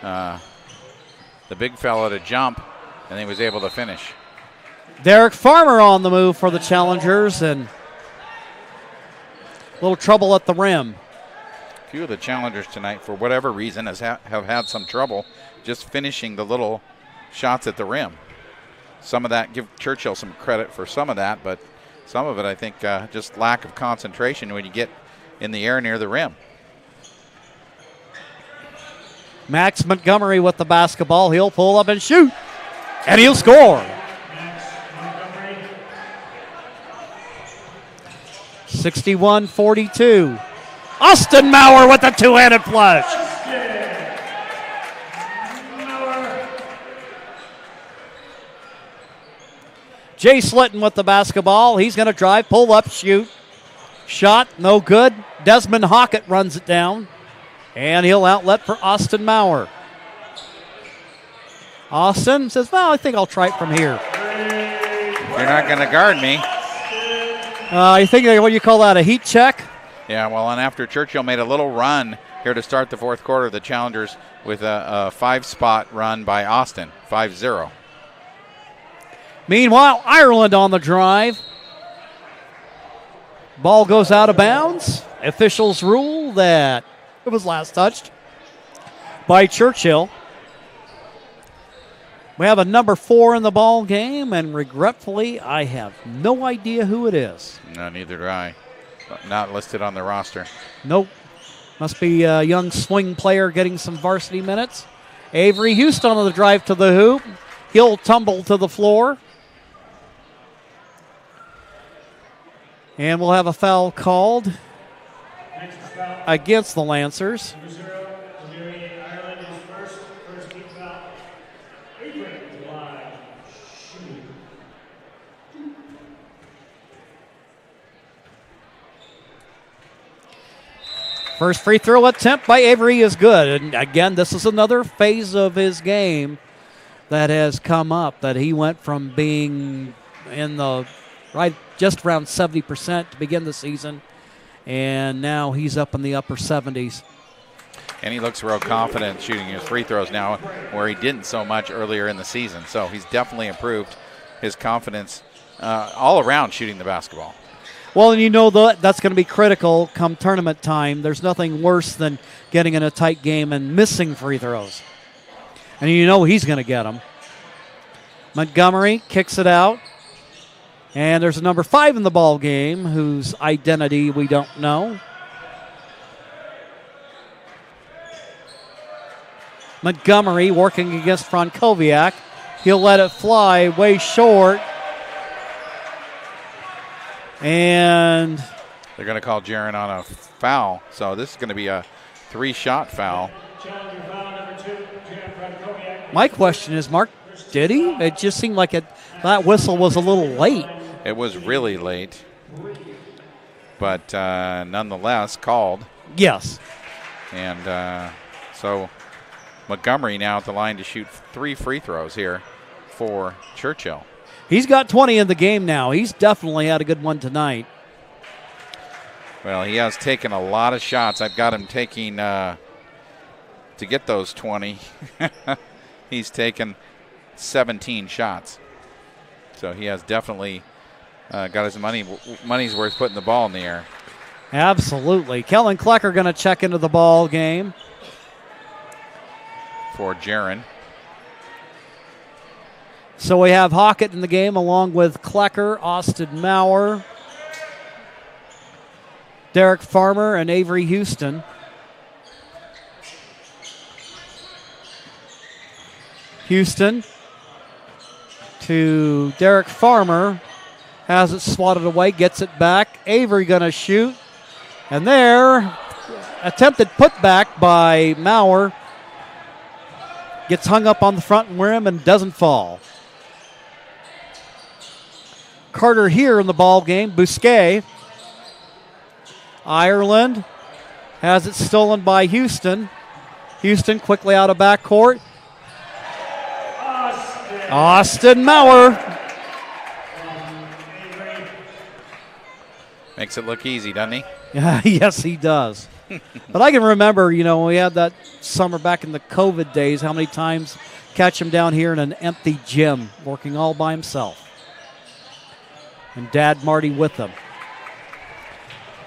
the big fella to jump, and he was able to finish. Derek Farmer on the move for the Challengers, and a little trouble at the rim. A few of the Challengers tonight, for whatever reason, have had some trouble just finishing the little shots at the rim. Some of that, give Churchill some credit for some of that, but some of it, I think, just lack of concentration when you get in the air near the rim. Max Montgomery with the basketball. He'll pull up and shoot, and he'll score. 61-42. Austin Maurer with the two-handed flush. Jace Litton with the basketball. He's going to drive, pull up, shoot. Shot, no good. Desmond Hockett runs it down. And he'll outlet for Austin Maurer. Austin says, well, I think I'll try it from here. You're not going to guard me. You think, what do you call that, a heat check? Yeah, well, and after Churchill made a little run here to start the fourth quarter, the Challengers with a 5-spot run by Austin, 5-0. Meanwhile, Ireland on the drive. Ball goes out of bounds. Officials rule that it was last touched by Churchill. We have a number 4 in the ball game, and regretfully, I have no idea who it is. No, neither do I. Not listed on the roster. Nope. Must be a young swing player getting some varsity minutes. Avery Houston on the drive to the hoop. He'll tumble to the floor. And we'll have a foul called against the Lancers. First free throw attempt by Avery is good. And again, this is another phase of his game that has come up, that he went from being in the just around 70% to begin the season, and now he's up in the upper 70s. And he looks real confident shooting his free throws now, where he didn't so much earlier in the season. So he's definitely improved his confidence all around shooting the basketball. Well, and you know that's going to be critical come tournament time. There's nothing worse than getting in a tight game and missing free throws. And you know he's going to get them. Montgomery kicks it out. And there's a number 5 in the ball game whose identity we don't know. Montgomery working against Frankowiak. He'll let it fly way short. And they're going to call Jaron on a foul. So this is going to be a 3-shot foul. My question is, Mark, did he? It just seemed like that whistle was a little late. It was really late, but nonetheless called. Yes. And so Montgomery now at the line to shoot 3 free throws here for Churchill. He's got 20 in the game now. He's definitely had a good one tonight. Well, he has taken a lot of shots. I've got him taking, to get those 20, he's taken 17 shots. So he has definitely got his money's worth putting the ball in the air. Absolutely. Kellen Klecker going to check into the ball game for Jaron. So we have Hockett in the game along with Klecker, Austin Maurer, Derek Farmer, and Avery Houston. Houston to Derek Farmer. Has it swatted away, gets it back. Avery going to shoot. And there, attempted putback by Maurer. Gets hung up on the front rim and doesn't fall. Carter here in the ball game. Bousquet. Ireland has it stolen by Houston. Houston quickly out of backcourt. Austin Maurer. Makes it look easy, doesn't he? Yes, he does. But I can remember, when we had that summer back in the COVID days, how many times catch him down here in an empty gym working all by himself. And Dad Marty with him.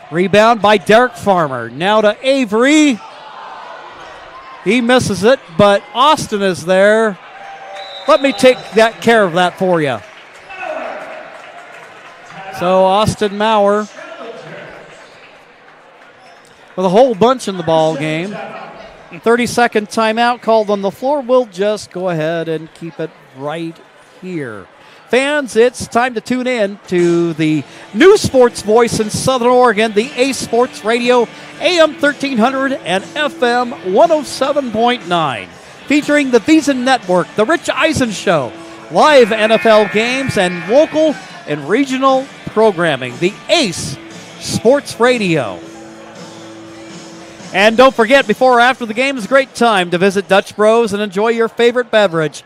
Rebound by Derek Farmer. Now to Avery. He misses it, but Austin is there. Let me take care of that for you. So Austin Maurer with a whole bunch in the ball game. 30-second timeout called on the floor. We'll just go ahead and keep it right here. Fans, it's time to tune in to the new sports voice in Southern Oregon, the Ace Sports Radio, AM 1300 and FM 107.9. Featuring the VEASAN Network, The Rich Eisen Show, live NFL games, and local and regional programming. The Ace Sports Radio. And don't forget, before or after the game is a great time to visit Dutch Bros and enjoy your favorite beverage.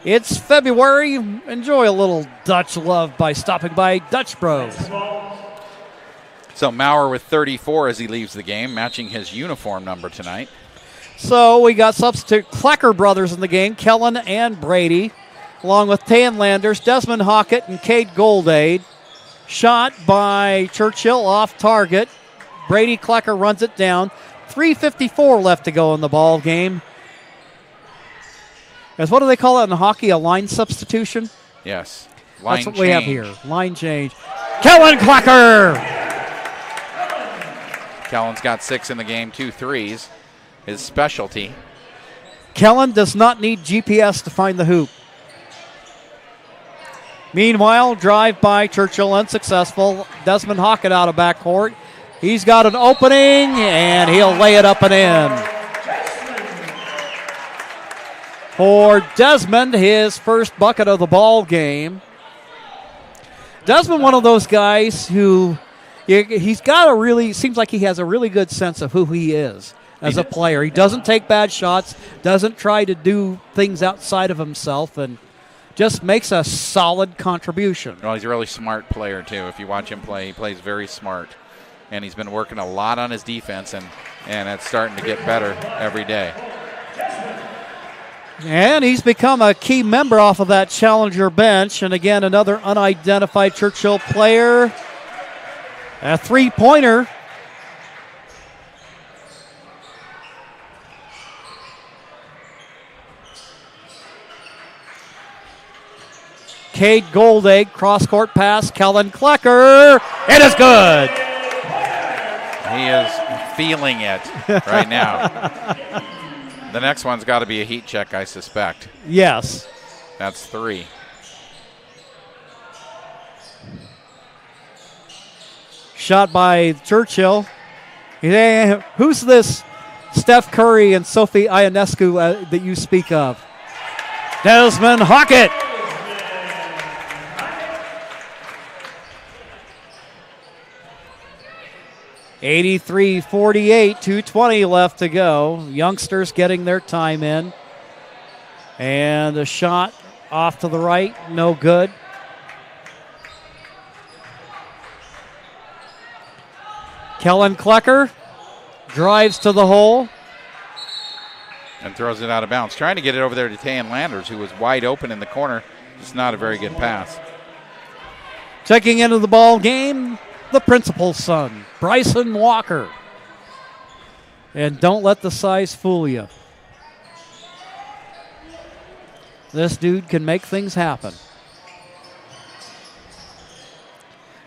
It's February. Enjoy a little Dutch love by stopping by Dutch Bros. So Maurer with 34 as he leaves the game, matching his uniform number tonight. So we got substitute Klecker brothers in the game, Kellen and Brady, along with Tan Landers, Desmond Hockett, and Cade Goldade. Shot by Churchill off target. Brady Klecker runs it down. 3:54 left to go in the ball game. As what do they call it in hockey? A line substitution? Yes. That's what we have here. Line change. Kellen Klecker! Kellen's got 6 in the game, 2 threes. His specialty. Kellen does not need GPS to find the hoop. Meanwhile, drive by Churchill unsuccessful. Desmond Hockett out of backcourt. He's got an opening, and he'll lay it up and in. For Desmond, his first bucket of the ball game. Desmond, one of those guys who he's got seems like he has a really good sense of who he is as a player. He doesn't take bad shots, doesn't try to do things outside of himself, and just makes a solid contribution. Well, he's a really smart player, too. If you watch him play, he plays very smart. And he's been working a lot on his defense, and it's starting to get better every day. And he's become a key member off of that challenger bench. And again, another unidentified Churchill player. A three-pointer. Cade Goldegg, cross-court pass, Kellen Klecker. It is good. He is feeling it right now. The next one's got to be a heat check, I suspect. Yes. That's 3. Shot by Churchill. Hey, who's this Steph Curry and Sophie Ionescu that you speak of? Desmond Hockett. (83-48), 2:20 left to go. Youngsters getting their time in. And a shot off to the right, no good. Kellen Klecker drives to the hole. And throws it out of bounds. Trying to get it over there to Tan Landers, who was wide open in the corner. It's not a very good pass. Checking into the ball game, the principal's son, Bryson Walker. And don't let the size fool you. This dude can make things happen.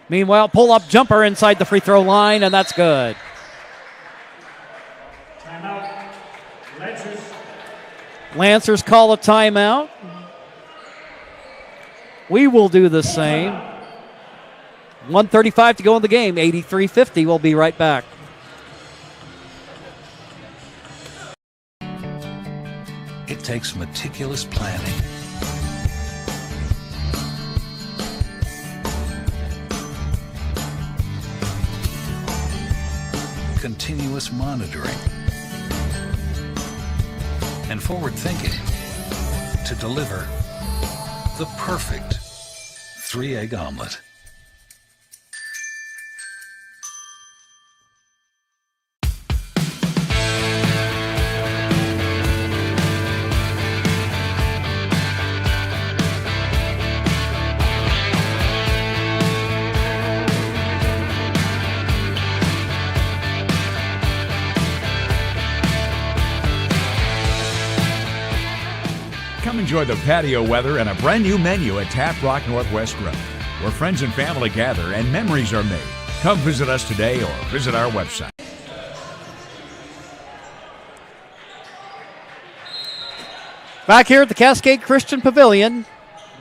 Meanwhile, pull-up jumper inside the free throw line, and that's good. Lancers call a timeout. We will do the same. 1:35 to go in the game. 83-50. We'll be right back. It takes meticulous planning, continuous monitoring, and forward thinking to deliver the perfect 3-egg omelet. enjoy the patio weather and a brand new menu at Tap Rock Northwest Grill, where friends and family gather and memories are made. Come visit us today or visit our website. Back here at the Cascade Christian Pavilion,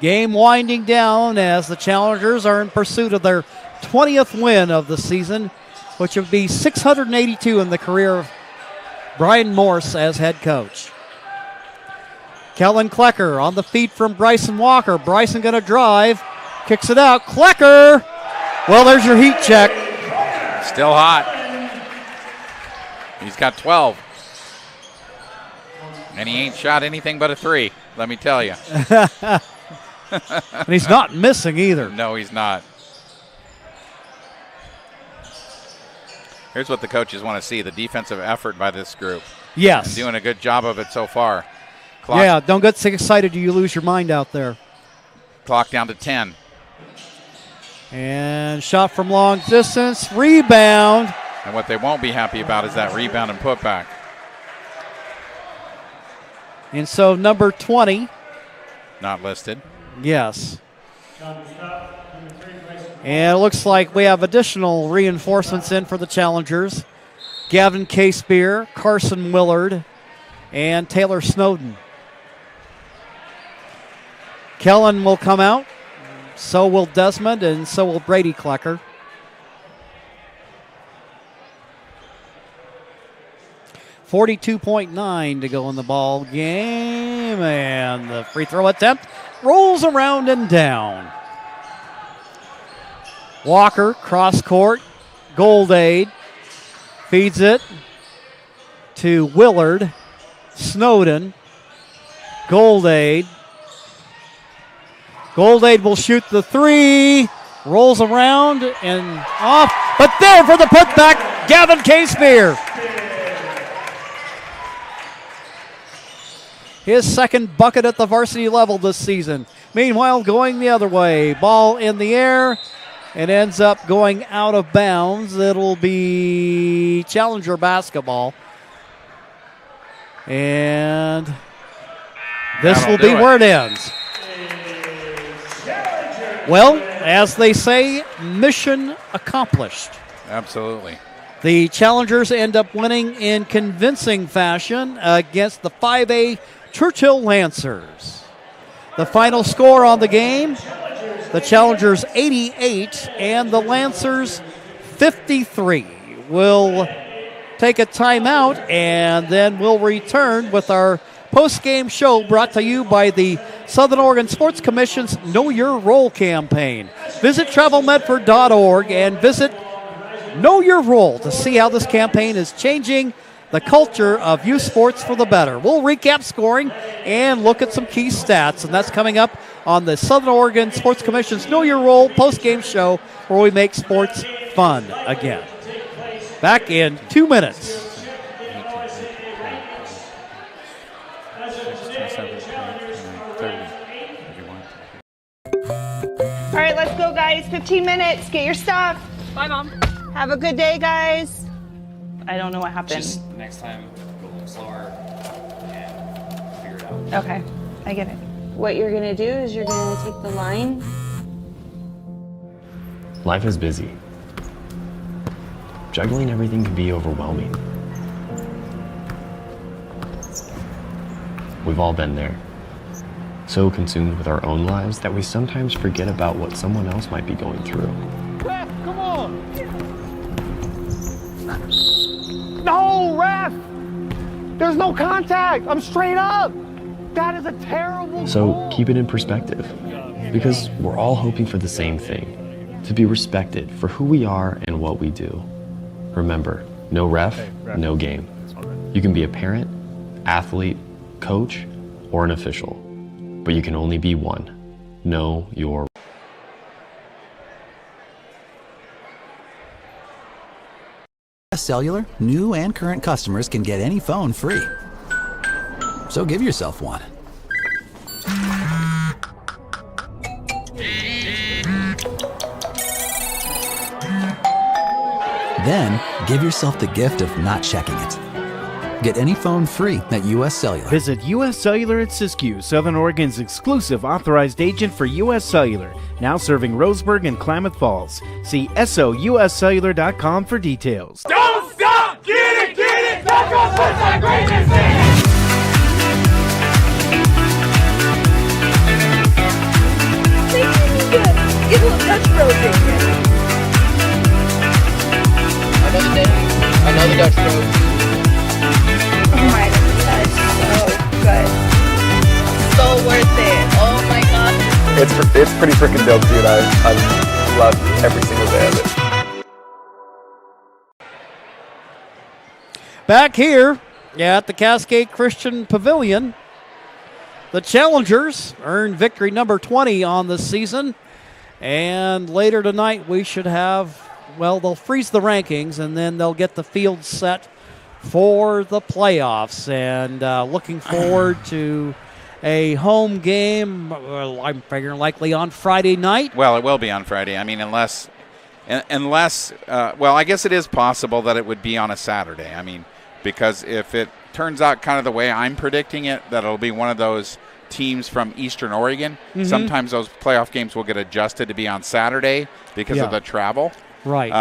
game winding down as the Challengers are in pursuit of their 20th win of the season, which would be 682 in the career of Brian Morse as head coach. Kellen Klecker on the feet from Bryson Walker. Bryson going to drive, kicks it out. Klecker! Well, there's your heat check. Still hot. He's got 12. And he ain't shot anything but a 3, let me tell you. And he's not missing either. No, he's not. Here's what the coaches want to see, the defensive effort by this group. Yes. And doing a good job of it so far. Yeah, don't get so excited you lose your mind out there. Clock down to 10. And shot from long distance, rebound. And what they won't be happy about is that rebound and putback. And so number 20. Not listed. Yes. And it looks like we have additional reinforcements in for the Challengers. Gavin Casebeer, Carson Willard, and Taylor Snowden. Kellen will come out. So will Desmond, and so will Brady Klecker. .9 to go in the ball game, and the free throw attempt rolls around and down. Walker, cross court, Goldade, feeds it to Willard, Snowden, Goldade. Goldade will shoot the 3, rolls around and off, but there for the putback, Gavin Casebeer. His second bucket at the varsity level this season. Meanwhile, going the other way. Ball in the air. It ends up going out of bounds. It'll be Challenger basketball. And this will be where it ends. Well, as they say, mission accomplished. Absolutely. The Challengers end up winning in convincing fashion against the 5A Churchill Lancers. The final score on the game, the Challengers 88 and the Lancers 53. We'll take a timeout and then we'll return with our post-game show brought to you by the Southern Oregon Sports Commission's Know Your Role campaign. Visit travelmedford.org and visit Know Your Role to see how this campaign is changing the culture of youth sports for the better. We'll recap scoring and look at some key stats, and that's coming up on the Southern Oregon Sports Commission's Know Your Role post-game show where we make sports fun again. Back in 2 minutes. All right, let's go, guys. 15 minutes. Get your stuff. Bye, Mom. Have a good day, guys. I don't know what happened. Just next time, go a little slower and figure it out. Okay, I get it. What you're gonna do is you're gonna take the line. Life is busy. Juggling everything can be overwhelming. We've all been there. So consumed with our own lives that we sometimes forget about what someone else might be going through. Ref, come on! No, ref! There's no contact! I'm straight up! That is a terrible So goal. keep it in perspective, because we're all hoping for the same thing, to be respected for who we are and what we do. Remember, no ref, no game. You can be a parent, athlete, coach, or an official, but you can only be one. Know your Cellular, new and current customers can get any phone free. So give yourself one. Then give yourself the gift of not checking it. Get any phone free at U.S. Cellular. Visit U.S. Cellular at Siskiyou, Southern Oregon's exclusive authorized agent for U.S. Cellular, now serving Roseburg and Klamath Falls. See SOUScellular.com for details. Don't stop! Get it! Don't go push that greatness in! Get a little Dutch Bros in here. Another day, another Dutch Bros. Oh my goodness, that is so good. So worth it. Oh my god. It's pretty freaking dope, dude. I love every single day of it. Back here at the Cascade Christian Pavilion, the Challengers earned victory number 20 on the season. And later tonight we should have, well, they'll freeze the rankings and then they'll get the field set for the playoffs. And looking forward to a home game, well, I'm figuring likely on Friday night. Well, it will be on Friday. I mean, unless, well, I guess it is possible that it would be on a Saturday. I mean, because if it turns out kind of the way I'm predicting it, that it'll be one of those teams from Eastern Oregon. Mm-hmm. Sometimes those playoff games will get adjusted to be on Saturday because of the travel. Right.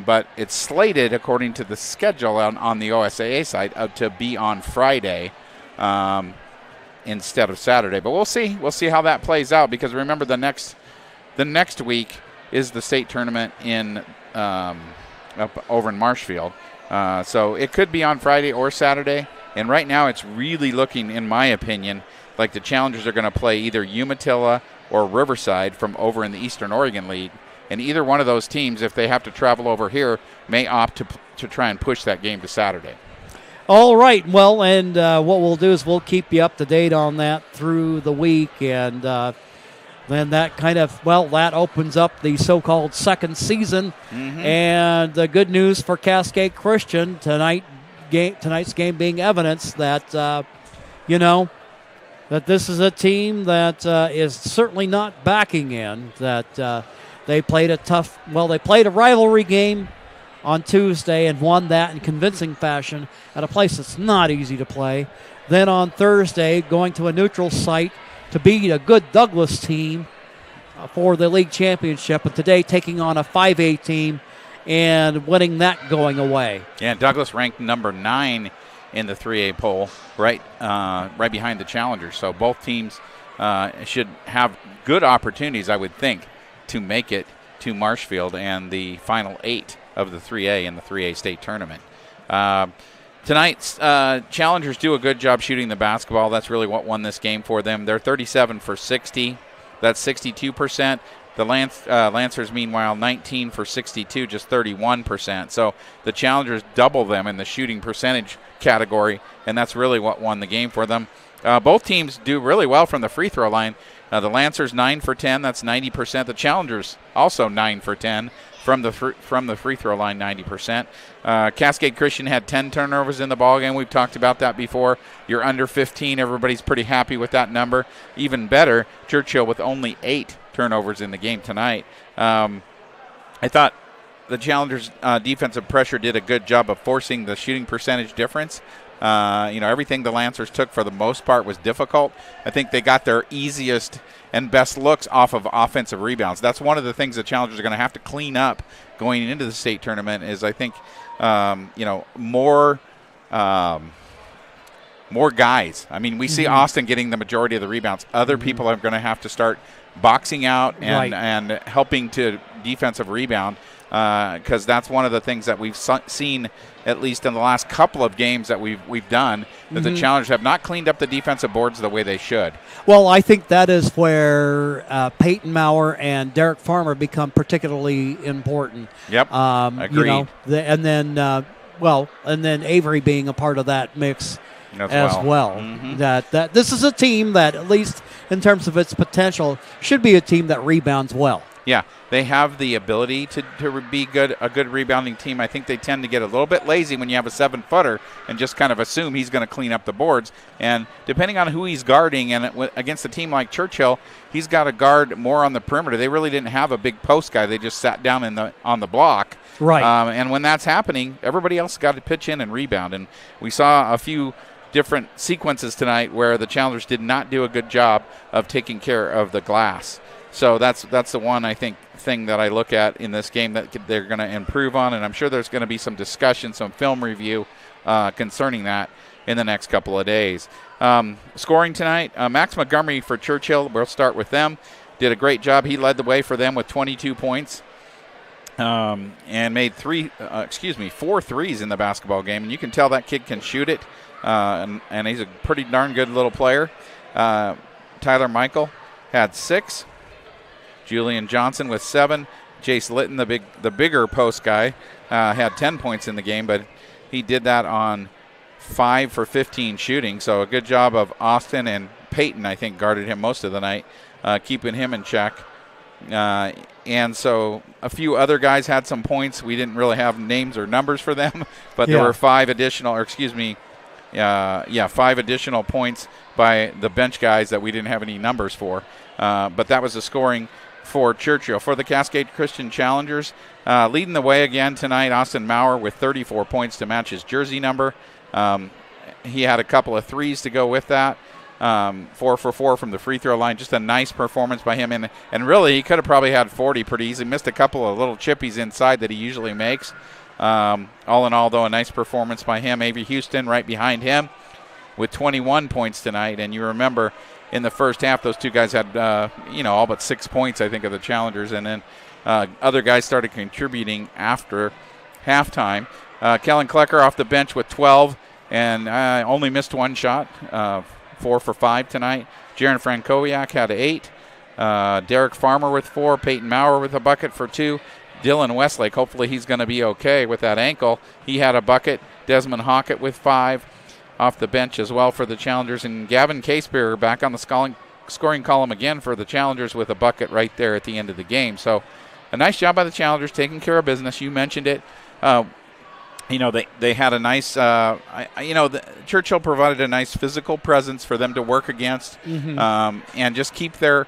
But it's slated, according to the schedule on the OSAA site, to be on Friday instead of Saturday. But we'll see. We'll see how that plays out, because remember the next week is the state tournament in up over in Marshfield. So it could be on Friday or Saturday. And right now it's really looking, in my opinion, like the Challengers are going to play either Umatilla or Riverside from over in the Eastern Oregon League. And either one of those teams, if they have to travel over here, may opt to try and push that game to Saturday. All right. Well, and what we'll do is we'll keep you up to date on that through the week. And then that kind of, well, that opens up the so-called second season. Mm-hmm. And the good news for Cascade Christian tonight's game being evidence that, that this is a team that is certainly not backing in, that they played a rivalry game on Tuesday and won that in convincing fashion at a place that's not easy to play. Then on Thursday, going to a neutral site to beat a good Douglas team for the league championship, and today taking on a 5A team and winning that going away. Yeah, Douglas ranked number 9 in the 3A poll, right behind the Challengers. So both teams should have good opportunities, I would think, to make it to Marshfield and the final 8 of the 3A in the 3A state tournament. Tonight's Challengers do a good job shooting the basketball. That's really what won this game for them. They're 37 for 60. That's 62%. The Lancers, meanwhile, 19 for 62, just 31%. So the Challengers double them in the shooting percentage category, and that's really what won the game for them. Both teams do really well from the free throw line. The Lancers 9 for 10, that's 90%. The Challengers also 9 for 10 from the free throw line, 90%. Cascade Christian had 10 turnovers in the ballgame. We've talked about that before. You're under 15. Everybody's pretty happy with that number. Even better, Churchill with only 8 turnovers in the game tonight. I thought the Challengers' defensive pressure did a good job of forcing the shooting percentage difference. Everything the Lancers took for the most part was difficult. I think they got their easiest and best looks off of offensive rebounds. That's one of the things the Challengers are going to have to clean up going into the state tournament is, I think, more guys. I mean, we see Austin getting the majority of the rebounds. Other people are going to have to start boxing out and helping to defensive rebound, because that's one of the things that we've seen, at least in the last couple of games that we've done, that the Challengers have not cleaned up the defensive boards the way they should. Well, I think that is where Peyton Maurer and Derek Farmer become particularly important. Yep, agreed. And then Avery being a part of that mix as well. Mm-hmm. That this is a team that, at least in terms of its potential, should be a team that rebounds well. Yeah, they have the ability to be a good rebounding team. I think they tend to get a little bit lazy when you have a 7-footer and just kind of assume he's going to clean up the boards. And depending on who he's guarding, and against a team like Churchill, he's got to guard more on the perimeter. They really didn't have a big post guy. They just sat down on the block. Right. And when that's happening, everybody else got to pitch in and rebound. And we saw a few different sequences tonight where the Challengers did not do a good job of taking care of the glass. So that's the one, I think, thing that I look at in this game that they're going to improve on, and I'm sure there's going to be some discussion, some film review concerning that in the next couple of days. Scoring tonight, Max Montgomery for Churchill, we'll start with them, did a great job. He led the way for them with 22 points and made 4 threes in the basketball game, and you can tell that kid can shoot it, and he's a pretty darn good little player. Tyler Michael had 6. Julian Johnson with 7. Jace Litton, the bigger post guy, had 10 points in the game, but he did that on 5 for 15 shooting. So a good job of Austin, and Peyton, I think, guarded him most of the night, keeping him in check. And so a few other guys had some points. We didn't really have names or numbers for them, but there were 5 additional points by the bench guys that we didn't have any numbers for. But that was the scoring for Churchill. For the Cascade Christian Challengers, leading the way again tonight, Austin Maurer with 34 points to match his jersey number. He had a couple of threes to go with that. 4 for 4 from the free throw line. Just a nice performance by him. And really, he could have probably had 40 pretty easy. Missed a couple of little chippies inside that he usually makes. All in all, though, a nice performance by him. Avery Houston right behind him with 21 points tonight. And you remember in the first half, those two guys had, all but 6 points, I think, of the Challengers. And then other guys started contributing after halftime. Kellen Klecker off the bench with 12 and only missed 1 shot, 4 for 5 tonight. Jaron Frankowiak had 8. Derek Farmer with 4. Peyton Maurer with a bucket for 2. Dylan Westlake, hopefully he's going to be okay with that ankle. He had a bucket. Desmond Hockett with 5 off the bench as well for the Challengers. And Gavin Casebeer back on the scoring column again for the Challengers with a bucket right there at the end of the game. So a nice job by the Challengers taking care of business. You mentioned it. They had a nice, Churchill provided a nice physical presence for them to work against, and just keep their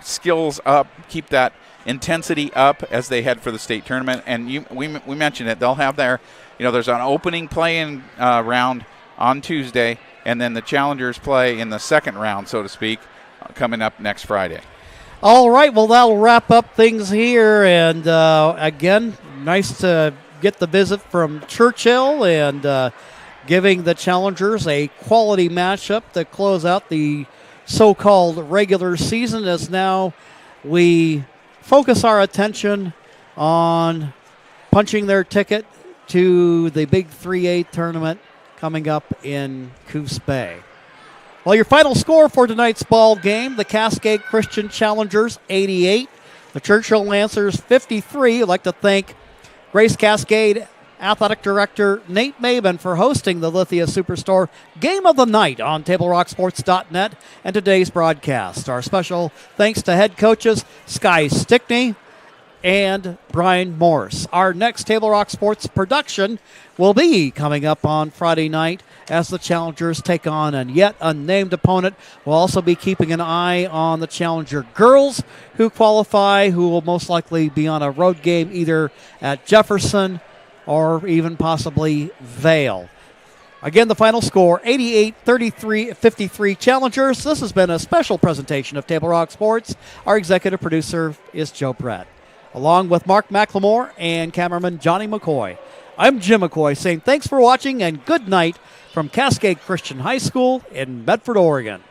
skills up, keep that intensity up as they head for the state tournament. And we mentioned it. They'll have there's an opening play-in round on Tuesday, and then the Challengers play in the second round, so to speak, coming up next Friday. All right, well, that'll wrap up things here. And, again, nice to get the visit from Churchill and giving the Challengers a quality matchup to close out the so-called regular season, as now we focus our attention on punching their ticket to the big 3A tournament coming up in Coos Bay. Well, your final score for tonight's ball game, the Cascade Christian Challengers 88, the Churchill Lancers 53. I'd like to thank Grace Cascade Athletic Director Nate Maben for hosting the Lithia Superstore Game of the Night on TableRockSports.net and today's broadcast. Our special thanks to head coaches Sky Stickney and Brian Morse. Our next Table Rock Sports production will be coming up on Friday night as the Challengers take on a yet unnamed opponent. We'll also be keeping an eye on the Challenger girls who qualify, who will most likely be on a road game either at Jefferson or even possibly Vale. Again, the final score, 88-33-53 Challengers. This has been a special presentation of Table Rock Sports. Our executive producer is Joe Brett, along with Mark McLemore and cameraman Johnny McCoy. I'm Jim McCoy saying thanks for watching and good night from Cascade Christian High School in Medford, Oregon.